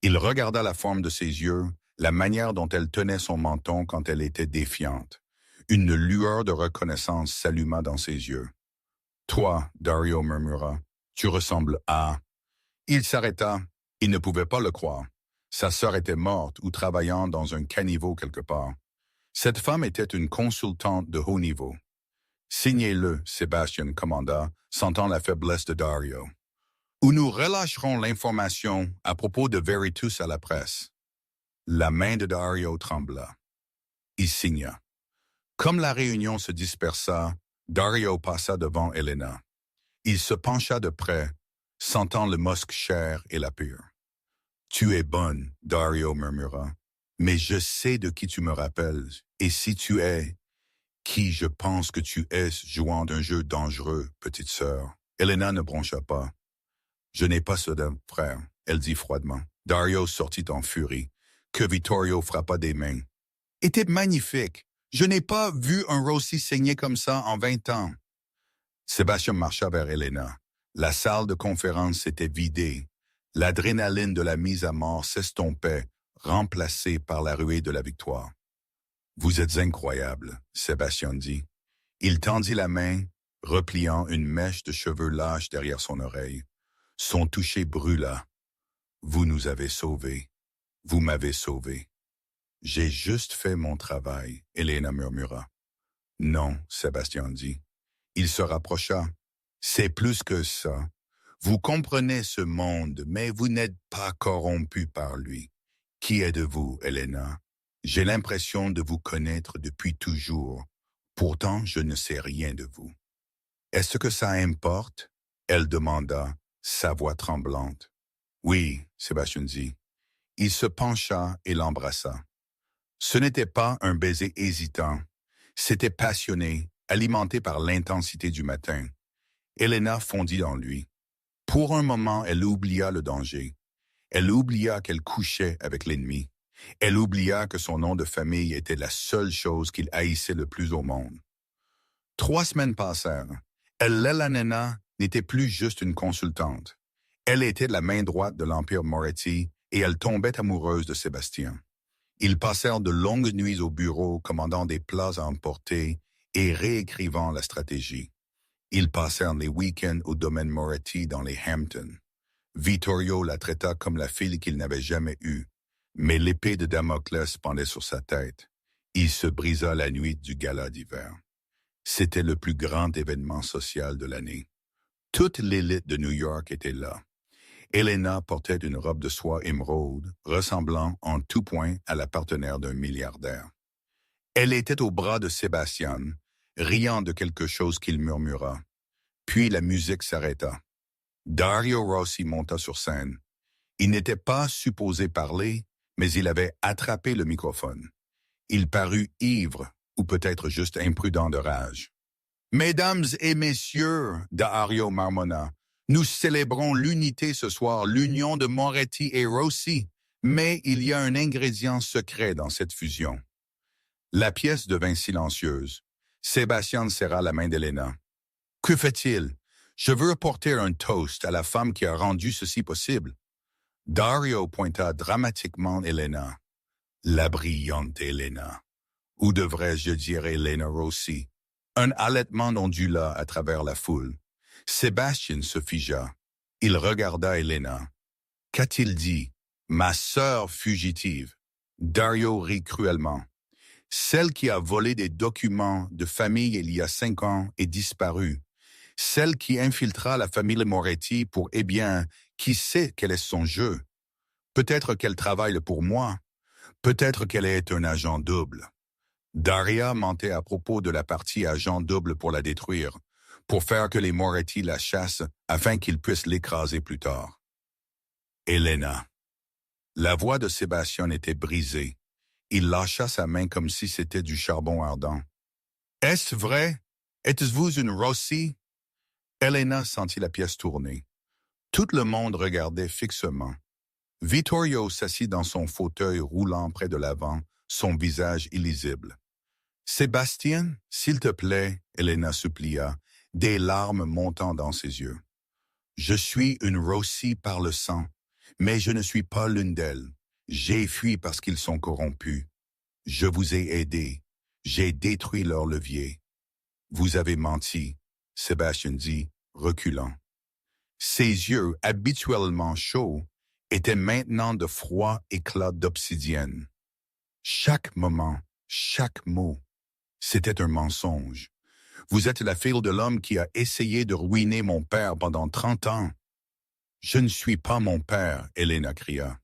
Il regarda la forme de ses yeux, la manière dont elle tenait son menton quand elle était défiante. Une lueur de reconnaissance s'alluma dans ses yeux. « Toi, Dario murmura, tu ressembles à… » Il s'arrêta. Il ne pouvait pas le croire. Sa sœur était morte ou travaillant dans un caniveau quelque part. Cette femme était une consultante de haut niveau. « Signez-le, Sébastien commanda, sentant la faiblesse de Dario. Ou nous relâcherons l'information à propos de Veritus à la presse. » La main de Dario trembla. Il signa. Comme la réunion se dispersa, Dario passa devant Elena. Il se pencha de près, sentant le musc cher et la pure. « Tu es bonne, » Dario murmura, « mais je sais de qui tu me rappelles, et si tu es… qui je pense que tu es jouant d'un jeu dangereux, petite sœur. » Elena ne broncha pas. « Je n'ai pas ce frère, » elle dit froidement. Dario sortit en furie, que Vittorio frappa des mains. « Était magnifique. Je n'ai pas vu un Rossi saigner comme ça en 20 ans. » Sébastien marcha vers Elena. La salle de conférence s'était vidée. L'adrénaline de la mise à mort s'estompait, remplacée par la ruée de la victoire. « Vous êtes incroyable, » Sébastien dit. Il tendit la main, repliant une mèche de cheveux lâches derrière son oreille. Son toucher brûla. « Vous nous avez sauvés. Vous m'avez sauvé. »« J'ai juste fait mon travail, » Elena murmura. « Non, » Sébastien dit. Il se rapprocha. « C'est plus que ça. Vous comprenez ce monde, mais vous n'êtes pas corrompu par lui. Qui êtes-vous, Elena? J'ai l'impression de vous connaître depuis toujours. Pourtant, je ne sais rien de vous. »« Est-ce que ça importe? » Elle demanda, sa voix tremblante. « Oui, » Sébastien dit. Il se pencha et l'embrassa. Ce n'était pas un baiser hésitant. C'était passionné, alimenté par l'intensité du matin. Elena fondit en lui. Pour un moment, elle oublia le danger. Elle oublia qu'elle couchait avec l'ennemi. Elle oublia que son nom de famille était la seule chose qu'il haïssait le plus au monde. 3 semaines passèrent. Elena n'était plus juste une consultante. Elle était la main droite de l'Empire Moretti et elle tombait amoureuse de Sébastien. Ils passèrent de longues nuits au bureau commandant des plats à emporter et réécrivant la stratégie. Ils passèrent les week-ends au domaine Moretti dans les Hamptons. Vittorio la traita comme la fille qu'il n'avait jamais eue, mais l'épée de Damoclès pendait sur sa tête. Il se brisa la nuit du gala d'hiver. C'était le plus grand événement social de l'année. Toute l'élite de New York était là. Elena portait une robe de soie émeraude, ressemblant en tout point à la partenaire d'un milliardaire. Elle était au bras de Sébastien, riant de quelque chose qu'il murmura. Puis la musique s'arrêta. Dario Rossi monta sur scène. Il n'était pas supposé parler, mais il avait attrapé le microphone. Il parut ivre, ou peut-être juste imprudent de rage. « Mesdames et messieurs, » Dario marmonna, « nous célébrons l'unité ce soir, l'union de Moretti et Rossi, mais il y a un ingrédient secret dans cette fusion. » La pièce devint silencieuse. Sébastien serra la main d'Elena. « Que fait-il? Je veux apporter un toast à la femme qui a rendu ceci possible. » Dario pointa dramatiquement Elena. « La brillante Elena. Ou devrais-je dire Elena Rossi. » Un halètement ondula à travers la foule. Sébastien se figea. Il regarda Elena. « Qu'a-t-il dit? Ma sœur fugitive. » Dario rit cruellement. « Celle qui a volé des documents de famille il y a 5 ans est disparue. Celle qui infiltra la famille Moretti pour, eh bien, qui sait quel est son jeu? Peut-être qu'elle travaille pour moi. Peut-être qu'elle est un agent double. » Daria mentait à propos de la partie agent double pour la détruire, pour faire que les Moretti la chassent afin qu'ils puissent l'écraser plus tard. Elena. La voix de Sébastien était brisée. Il lâcha sa main comme si c'était du charbon ardent. Est-ce vrai? Êtes-vous une Rossi? Elena sentit la pièce tourner. Tout le monde regardait fixement. Vittorio s'assit dans son fauteuil roulant près de l'avant, son visage illisible. Sébastien, s'il te plaît, Elena supplia, des larmes montant dans ses yeux. Je suis une Rossi par le sang, mais je ne suis pas l'une d'elles. J'ai fui parce qu'ils sont corrompus. Je vous ai aidé. J'ai détruit leur levier. Vous avez menti, Sébastien dit, reculant. Ses yeux, habituellement chauds, étaient maintenant de froids éclats d'obsidienne. Chaque moment, chaque mot, c'était un mensonge. Vous êtes la fille de l'homme qui a essayé de ruiner mon père pendant 30 ans. Je ne suis pas mon père, Elena cria.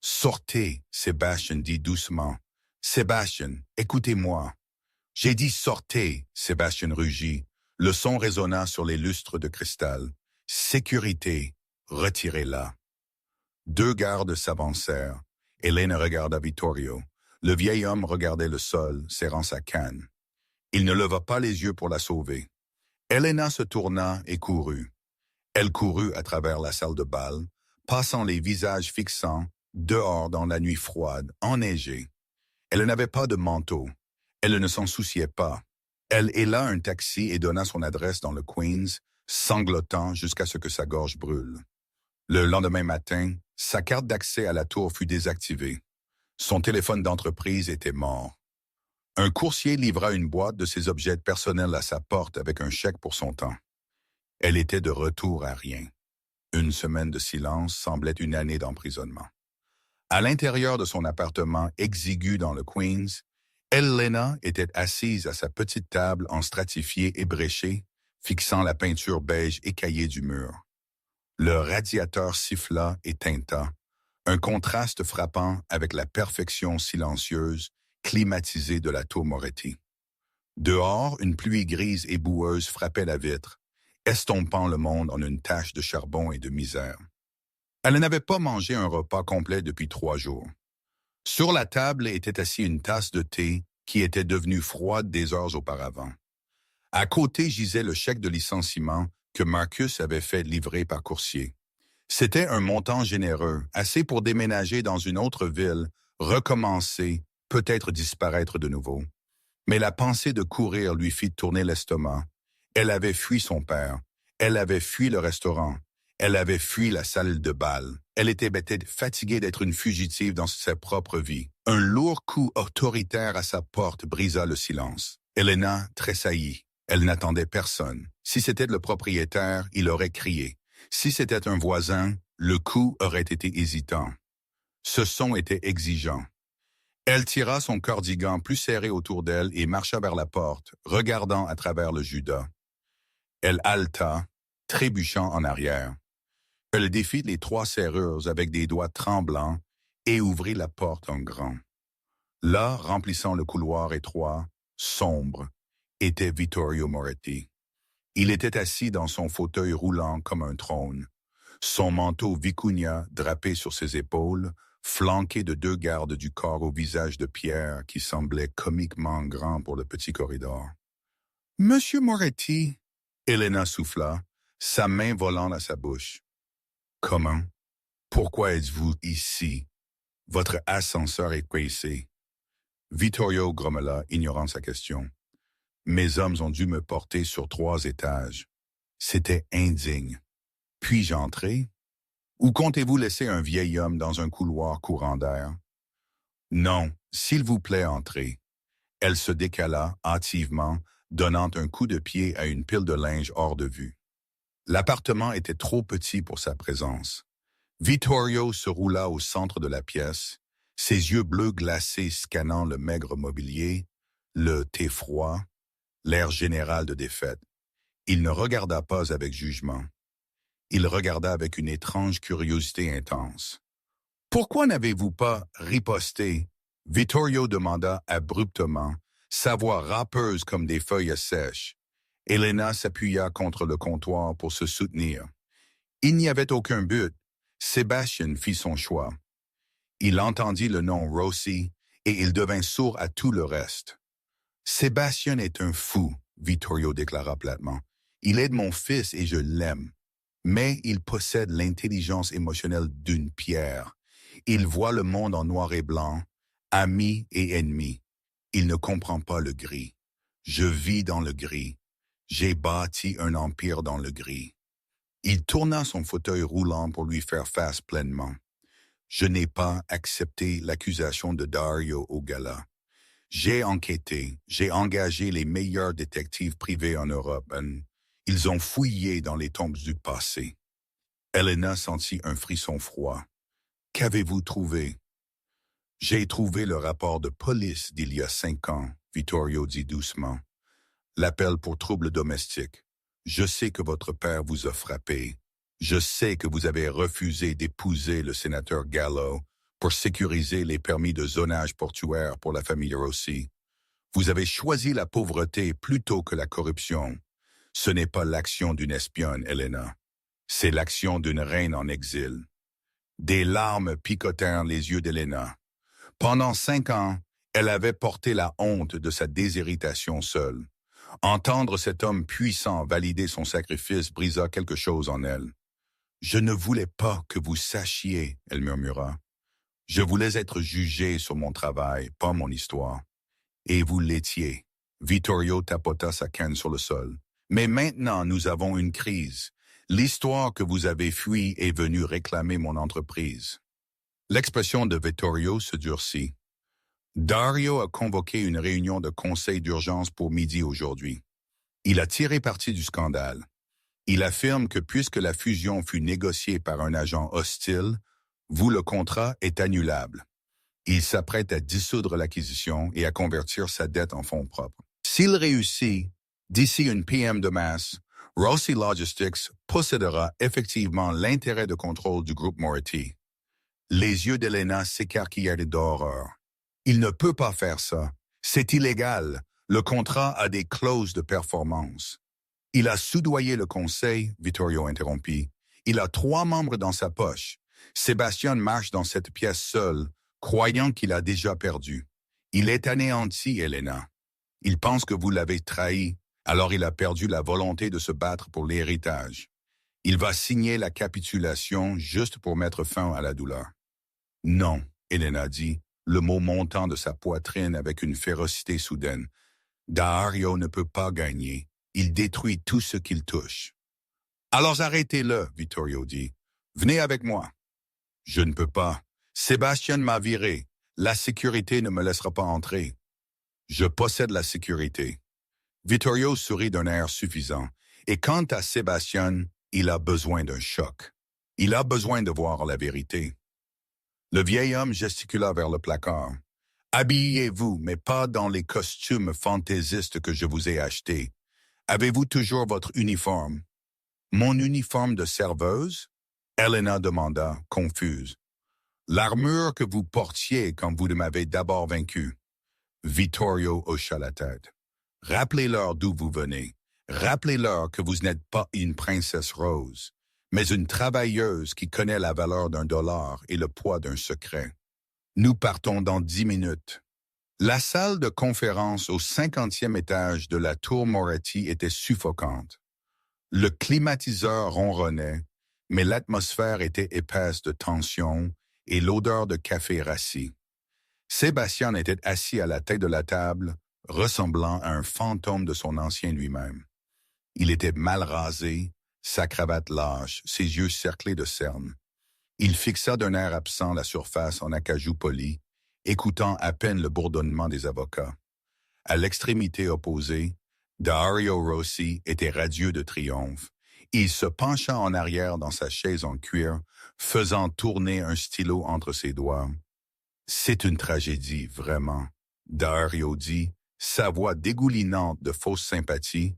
Sortez, Sébastien dit doucement. Sébastien, écoutez-moi. J'ai dit sortez, Sébastien rugit. Le son résonna sur les lustres de cristal. Sécurité, retirez-la. Deux gardes s'avancèrent. Elena regarda Vittorio. Le vieil homme regardait le sol, serrant sa canne. Il ne leva pas les yeux pour la sauver. Elena se tourna et courut. Elle courut à travers la salle de bal, passant les visages fixants, dehors dans la nuit froide, enneigée. Elle n'avait pas de manteau. Elle ne s'en souciait pas. Elle héla un taxi et donna son adresse dans le Queens, sanglotant jusqu'à ce que sa gorge brûle. Le lendemain matin, sa carte d'accès à la tour fut désactivée. Son téléphone d'entreprise était mort. Un coursier livra une boîte de ses objets personnels à sa porte avec un chèque pour son temps. Elle était de retour à rien. Une semaine de silence semblait une année d'emprisonnement. À l'intérieur de son appartement exigu dans le Queens, Elena était assise à sa petite table en stratifié ébréché, fixant la peinture beige écaillée du mur. Le radiateur siffla et tinta, un contraste frappant avec la perfection silencieuse, climatisée de la tour Moretti. Dehors, une pluie grise et boueuse frappait la vitre, estompant le monde en une tache de charbon et de misère. Elle n'avait pas mangé un repas complet depuis 3 jours. Sur la table était assise une tasse de thé qui était devenue froide des heures auparavant. À côté gisait le chèque de licenciement que Marcus avait fait livrer par coursier. C'était un montant généreux, assez pour déménager dans une autre ville, recommencer, peut-être disparaître de nouveau. Mais la pensée de courir lui fit tourner l'estomac. Elle avait fui son père. Elle avait fui le restaurant. Elle avait fui la salle de bal. Elle était fatiguée d'être une fugitive dans sa propre vie. Un lourd coup autoritaire à sa porte brisa le silence. Elena tressaillit. Elle n'attendait personne. Si c'était le propriétaire, il aurait crié. Si c'était un voisin, le coup aurait été hésitant. Ce son était exigeant. Elle tira son cardigan plus serré autour d'elle et marcha vers la porte, regardant à travers le judas. Elle haleta, trébuchant en arrière. Elle défit les 3 serrures avec des doigts tremblants et ouvrit la porte en grand. Là, remplissant le couloir étroit, sombre, était Vittorio Moretti. Il était assis dans son fauteuil roulant comme un trône. Son manteau vicuña drapé sur ses épaules, flanqué de 2 gardes du corps au visage de pierre qui semblait comiquement grand pour le petit corridor. « Monsieur Moretti !» Elena souffla, sa main volant à sa bouche. « Comment? Pourquoi êtes-vous ici? Votre ascenseur est pressé. » Vittorio grommela, ignorant sa question. « Mes hommes ont dû me porter sur 3 étages. C'était indigne. Puis-je entrer? Ou comptez-vous laisser un vieil homme dans un couloir courant d'air? »« Non, s'il vous plaît, entrez. » Elle se décala hâtivement, donnant un coup de pied à une pile de linge hors de vue. L'appartement était trop petit pour sa présence. Vittorio se roula au centre de la pièce, ses yeux bleus glacés scannant le maigre mobilier, le thé froid, l'air général de défaite. Il ne regarda pas avec jugement. Il regarda avec une étrange curiosité intense. « Pourquoi n'avez-vous pas riposté ?» Vittorio demanda abruptement, sa voix râpeuse comme des feuilles sèches. Elena s'appuya contre le comptoir pour se soutenir. Il n'y avait aucun but. Sébastien fit son choix. Il entendit le nom Rossi et il devint sourd à tout le reste. Sébastien est un fou, Vittorio déclara platement. Il aide mon fils et je l'aime. Mais il possède l'intelligence émotionnelle d'une pierre. Il voit le monde en noir et blanc, amis et ennemis. Il ne comprend pas le gris. Je vis dans le gris. J'ai bâti un empire dans le gris. Il tourna son fauteuil roulant pour lui faire face pleinement. Je n'ai pas accepté l'accusation de Dario au gala. J'ai enquêté, j'ai engagé les meilleurs détectives privés en Europe. Ils ont fouillé dans les tombes du passé. Elena sentit un frisson froid. Qu'avez-vous trouvé? J'ai trouvé le rapport de police d'il y a 5 ans, Vittorio dit doucement. L'appel pour troubles domestiques. Je sais que votre père vous a frappé. Je sais que vous avez refusé d'épouser le sénateur Gallo pour sécuriser les permis de zonage portuaire pour la famille Rossi. Vous avez choisi la pauvreté plutôt que la corruption. Ce n'est pas l'action d'une espionne, Elena. C'est l'action d'une reine en exil. Des larmes picotèrent les yeux d'Elena. Pendant 5 ans, elle avait porté la honte de sa déshéritation seule. Entendre cet homme puissant valider son sacrifice brisa quelque chose en elle. « Je ne voulais pas que vous sachiez, » elle murmura. « Je voulais être jugée sur mon travail, pas mon histoire. » Et vous l'étiez. Vittorio tapota sa canne sur le sol. « Mais maintenant, nous avons une crise. L'histoire que vous avez fuie est venue réclamer mon entreprise. » L'expression de Vittorio se durcit. Dario a convoqué une réunion de conseil d'urgence pour midi aujourd'hui. Il a tiré parti du scandale. Il affirme que puisque la fusion fut négociée par un agent hostile, le contrat est annulable. Il s'apprête à dissoudre l'acquisition et à convertir sa dette en fonds propres. S'il réussit, d'ici une PM de masse, Rossi Logistics possédera effectivement l'intérêt de contrôle du groupe Moretti. Les yeux d'Elena s'écarquillèrent d'horreur. Il ne peut pas faire ça. C'est illégal. Le contrat a des clauses de performance. Il a soudoyé le conseil, Vittorio interrompit. Il a 3 membres dans sa poche. Sébastien marche dans cette pièce seul, croyant qu'il a déjà perdu. Il est anéanti, Elena. Il pense que vous l'avez trahi, alors il a perdu la volonté de se battre pour l'héritage. Il va signer la capitulation juste pour mettre fin à la douleur. Non, Elena dit, le mot montant de sa poitrine avec une férocité soudaine. Dario ne peut pas gagner. Il détruit tout ce qu'il touche. Alors arrêtez-le, Vittorio dit. Venez avec moi. Je ne peux pas. Sébastien m'a viré. La sécurité ne me laissera pas entrer. Je possède la sécurité. Vittorio sourit d'un air suffisant. Et quant à Sébastien, il a besoin d'un choc. Il a besoin de voir la vérité. Le vieil homme gesticula vers le placard. Habillez-vous, mais pas dans les costumes fantaisistes que je vous ai achetés. Avez-vous toujours votre uniforme? Mon uniforme de serveuse? Elena demanda, confuse. L'armure que vous portiez quand vous m'avez d'abord vaincu. Vittorio hocha la tête. Rappelez-leur d'où vous venez. Rappelez-leur que vous n'êtes pas une princesse rose, mais une travailleuse qui connaît la valeur d'un dollar et le poids d'un secret. Nous partons dans 10 minutes. La salle de conférence au 50e étage de la tour Moretti était suffocante. Le climatiseur ronronnait, mais l'atmosphère était épaisse de tension et l'odeur de café rassis. Sébastien était assis à la tête de la table, ressemblant à un fantôme de son ancien lui-même. Il était mal rasé, sa cravate lâche, ses yeux cerclés de cernes. Il fixa d'un air absent la surface en acajou poli, écoutant à peine le bourdonnement des avocats. À l'extrémité opposée, Dario Rossi était radieux de triomphe. Il se pencha en arrière dans sa chaise en cuir, faisant tourner un stylo entre ses doigts. « C'est une tragédie, vraiment. » Dario dit, sa voix dégoulinante de fausse sympathie,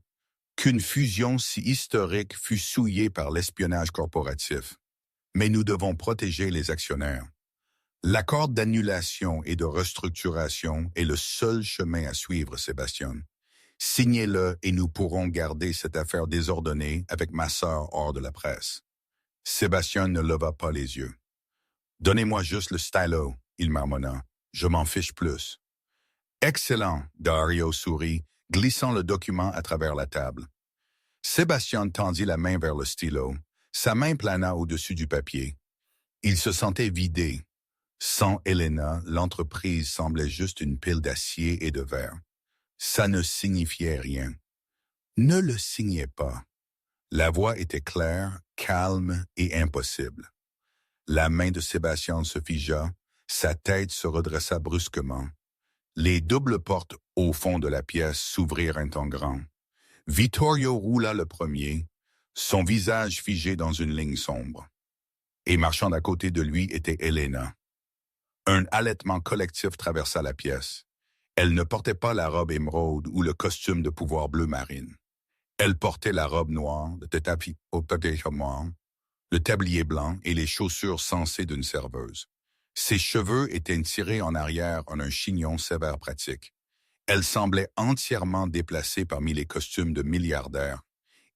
qu'une fusion si historique fut souillée par l'espionnage corporatif. Mais nous devons protéger les actionnaires. L'accord d'annulation et de restructuration est le seul chemin à suivre, Sébastien. Signez-le et nous pourrons garder cette affaire désordonnée avec ma sœur hors de la presse. Sébastien ne leva pas les yeux. « Donnez-moi juste le stylo, » il marmonna. « Je m'en fiche plus. » « Excellent, » Dario sourit, glissant le document à travers la table. Sébastien tendit la main vers le stylo. Sa main plana au-dessus du papier. Il se sentait vidé. Sans Elena, l'entreprise semblait juste une pile d'acier et de verre. Ça ne signifiait rien. Ne le signez pas. La voix était claire, calme et impossible. La main de Sébastien se figea, sa tête se redressa brusquement. Les doubles portes au fond de la pièce s'ouvrirent un temps grand. Vittorio roula le premier, son visage figé dans une ligne sombre. Et marchant à côté de lui était Elena. Un halètement collectif traversa la pièce. Elle ne portait pas la robe émeraude ou le costume de pouvoir bleu marine. Elle portait la robe noire, le tapis au papier noir, le tablier blanc et les chaussures sensées d'une serveuse. Ses cheveux étaient tirés en arrière en un chignon sévère pratique. Elle semblait entièrement déplacée parmi les costumes de milliardaires,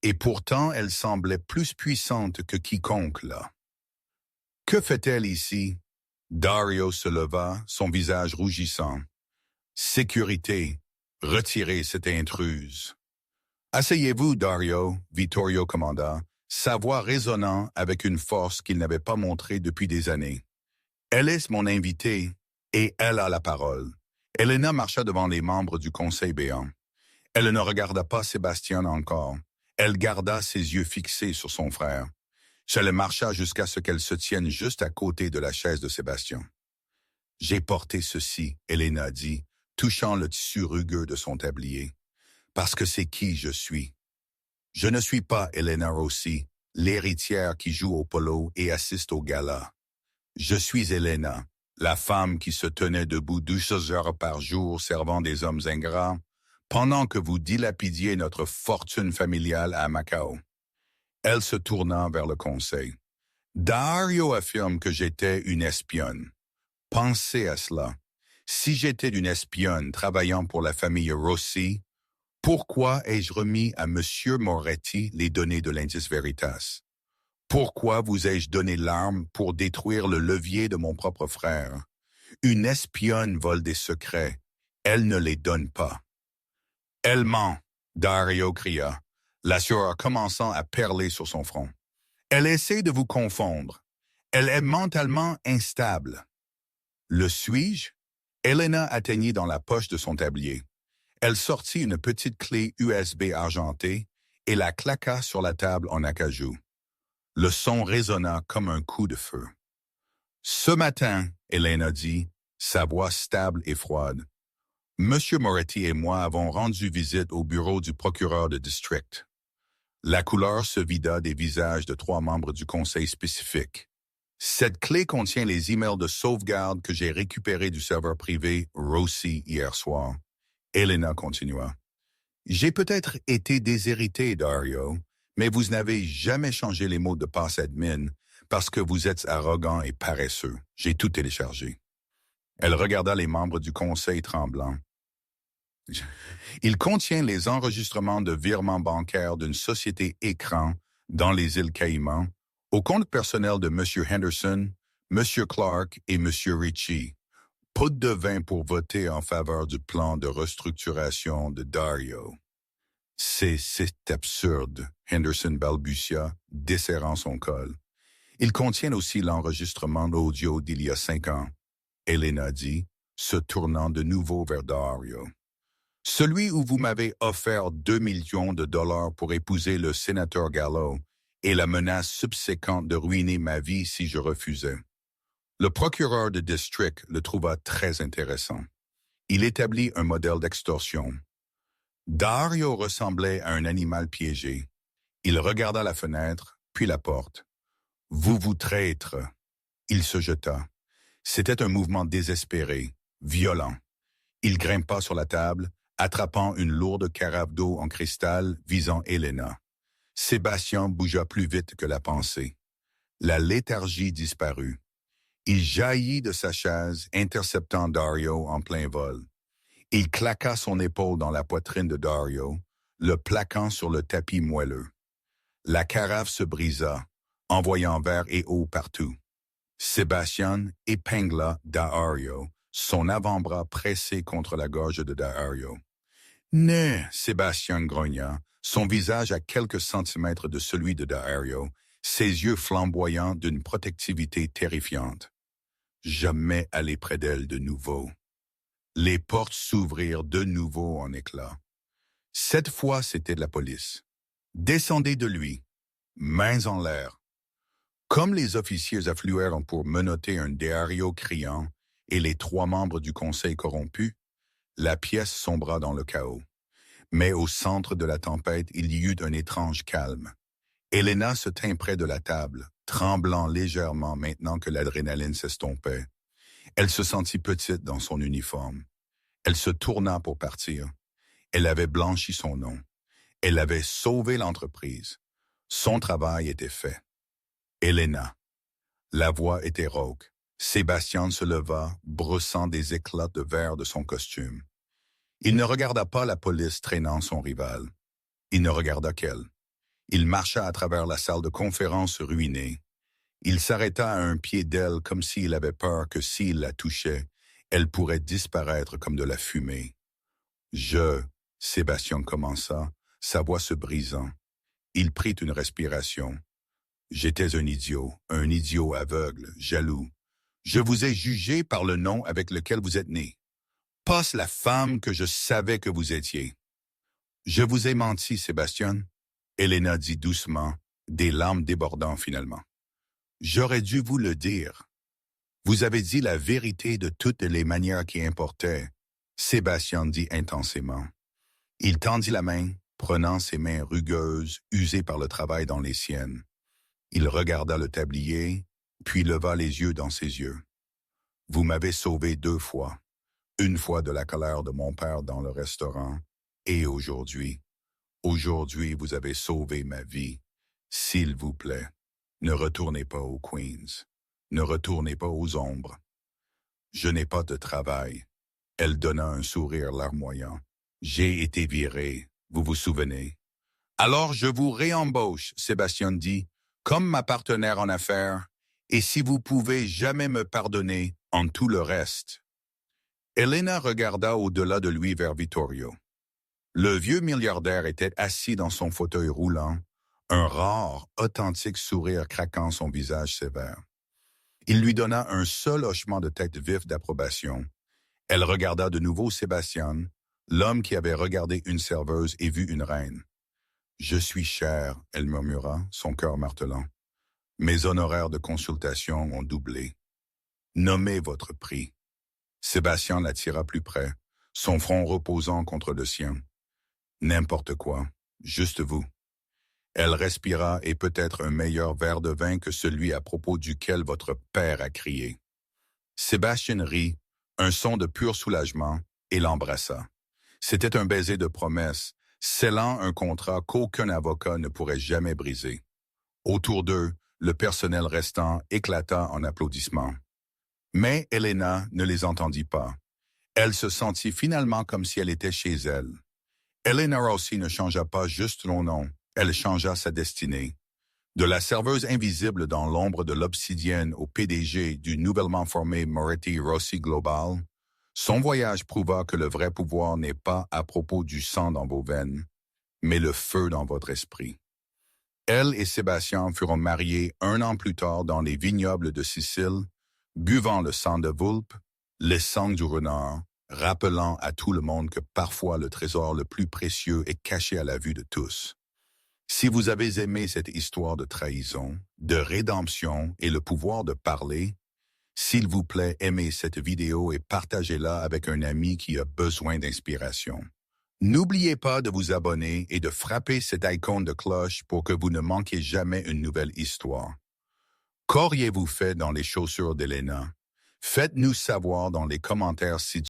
et pourtant elle semblait plus puissante que quiconque là. Que fait-elle ici? Dario se leva, son visage rougissant. Sécurité, retirez cette intruse. Asseyez-vous, Dario, Vittorio commanda, sa voix résonnant avec une force qu'il n'avait pas montrée depuis des années. Elle est mon invitée, et elle a la parole. Elena marcha devant les membres du conseil béant. Elle ne regarda pas Sébastien encore. Elle garda ses yeux fixés sur son frère. Elle marcha jusqu'à ce qu'elle se tienne juste à côté de la chaise de Sébastien. « J'ai porté ceci, » Elena dit, touchant le tissu rugueux de son tablier, « parce que c'est qui je suis. Je ne suis pas Elena Rossi, l'héritière qui joue au polo et assiste au gala. Je suis Elena, la femme qui se tenait debout 12 heures par jour servant des hommes ingrats, pendant que vous dilapidiez notre fortune familiale à Macao. » Elle se tourna vers le conseil. « Dario affirme que j'étais une espionne. Pensez à cela. Si j'étais une espionne travaillant pour la famille Rossi, pourquoi ai-je remis à M. Moretti les données de l'Indice Veritas? Pourquoi vous ai-je donné l'arme pour détruire le levier de mon propre frère? Une espionne vole des secrets. Elle ne les donne pas. »« Elle ment !» Dario cria, la sueur commençant à perler sur son front. « Elle essaie de vous confondre. Elle est mentalement instable. » « Le suis-je? » Elena atteignit dans la poche de son tablier. Elle sortit une petite clé USB argentée et la claqua sur la table en acajou. Le son résonna comme un coup de feu. « Ce matin, » Elena dit, sa voix stable et froide, « Monsieur Moretti et moi avons rendu visite au bureau du procureur de district. » La couleur se vida des visages de 3 membres du conseil spécifique. « Cette clé contient les emails de sauvegarde que j'ai récupérés du serveur privé Rossi hier soir. » Elena continua. « J'ai peut-être été déshéritée, Dario, mais vous n'avez jamais changé les mots de passe admin parce que vous êtes arrogant et paresseux. J'ai tout téléchargé. » Elle regarda les membres du conseil tremblant. « Il contient les enregistrements de virements bancaires d'une société écran dans les îles Caïmans au compte personnel de M. Henderson, M. Clark et M. Ricci. Pas de vin pour voter en faveur du plan de restructuration de Dario. » « C'est absurde, » Henderson balbutia, desserrant son col. « Il contient aussi l'enregistrement audio d'il y a 5 ans. » Elena dit, se tournant de nouveau vers Dario. « Celui où vous m'avez offert 2 millions de dollars pour épouser le sénateur Gallo et la menace subséquente de ruiner ma vie si je refusais. » Le procureur de district le trouva très intéressant. Il établit un modèle d'extorsion. Dario ressemblait à un animal piégé. Il regarda la fenêtre, puis la porte. « Vous traître !» Il se jeta. C'était un mouvement désespéré, violent. Il grimpa sur la table, attrapant une lourde carafe d'eau en cristal visant Elena. Sébastien bougea plus vite que la pensée. La léthargie disparut. Il jaillit de sa chaise, interceptant Dario en plein vol. Il claqua son épaule dans la poitrine de Dario, le plaquant sur le tapis moelleux. La carafe se brisa. envoyant verre et eau partout. Sébastien épingla Dario, son avant-bras pressé contre la gorge de Dario. « Né !» Sébastien grogna, son visage à quelques centimètres de celui de Dario, ses yeux flamboyants d'une protectivité terrifiante. Jamais aller près d'elle de nouveau. Les portes s'ouvrirent de nouveau en éclats. Cette fois, c'était de la police. Descendez de lui, mains en l'air. Comme les officiers affluèrent pour menotter un Dario criant et les 3 membres du conseil corrompu, la pièce sombra dans le chaos. Mais au centre de la tempête, il y eut un étrange calme. Elena se tint près de la table, tremblant légèrement maintenant que l'adrénaline s'estompait. Elle se sentit petite dans son uniforme. Elle se tourna pour partir. Elle avait blanchi son nom. Elle avait sauvé l'entreprise. Son travail était fait. Elena. La voix était rauque. Sébastien se leva, brossant des éclats de verre de son costume. Il ne regarda pas la police traînant son rival. Il ne regarda qu'elle. Il marcha à travers la salle de conférence ruinée. Il s'arrêta à un pied d'elle comme s'il avait peur que s'il la touchait, elle pourrait disparaître comme de la fumée. Sébastien commença, sa voix se brisant. Il prit une respiration. J'étais un idiot aveugle, jaloux. Je vous ai jugé par le nom avec lequel vous êtes né. Pas la femme que je savais que vous étiez. Je vous ai menti, Sébastien. Elena dit doucement, des larmes débordant finalement. J'aurais dû vous le dire. Vous avez dit la vérité de toutes les manières qui importaient. Sébastien dit intensément. Il tendit la main, prenant ses mains rugueuses, usées par le travail dans les siennes. Il regarda le tablier, puis leva les yeux dans ses yeux. Vous m'avez sauvé 2 fois. Une fois de la colère de mon père dans le restaurant, et aujourd'hui. Aujourd'hui, vous avez sauvé ma vie. S'il vous plaît, ne retournez pas aux Queens. Ne retournez pas aux ombres. Je n'ai pas de travail. Elle donna un sourire larmoyant. J'ai été viré, vous vous souvenez. Alors je vous réembauche, Sébastien dit, comme ma partenaire en affaires, et si vous pouvez jamais me pardonner en tout le reste. Elena regarda au-delà de lui vers Vittorio. Le vieux milliardaire était assis dans son fauteuil roulant, un rare, authentique sourire craquant son visage sévère. Il lui donna un seul hochement de tête vif d'approbation. Elle regarda de nouveau Sébastien, l'homme qui avait regardé une serveuse et vu une reine. « Je suis chère », elle murmura, son cœur martelant. « Mes honoraires de consultation ont doublé. Nommez votre prix. » Sébastien l'attira plus près, son front reposant contre le sien. « N'importe quoi, juste vous. » Elle respira et peut-être un meilleur verre de vin que celui à propos duquel votre père a crié. Sébastien rit, un son de pur soulagement, et l'embrassa. C'était un baiser de promesse, scellant un contrat qu'aucun avocat ne pourrait jamais briser. Autour d'eux, le personnel restant éclata en applaudissements. Mais Elena ne les entendit pas. Elle se sentit finalement comme si elle était chez elle. Elena Rossi ne changea pas juste son nom, elle changea sa destinée. De la serveuse invisible dans l'ombre de l'obsidienne au PDG du nouvellement formé Moretti Rossi Global, son voyage prouva que le vrai pouvoir n'est pas à propos du sang dans vos veines, mais le feu dans votre esprit. Elle et Sébastien furent mariés 1 an plus tard dans les vignobles de Sicile, buvant le sang de Vulpe, le sang du renard, rappelant à tout le monde que parfois le trésor le plus précieux est caché à la vue de tous. Si vous avez aimé cette histoire de trahison, de rédemption et le pouvoir de parler, s'il vous plaît, aimez cette vidéo et partagez-la avec un ami qui a besoin d'inspiration. N'oubliez pas de vous abonner et de frapper cette icône de cloche pour que vous ne manquiez jamais une nouvelle histoire. Qu'auriez-vous fait dans les chaussures d'Elena? Faites-nous savoir dans les commentaires ci-dessous.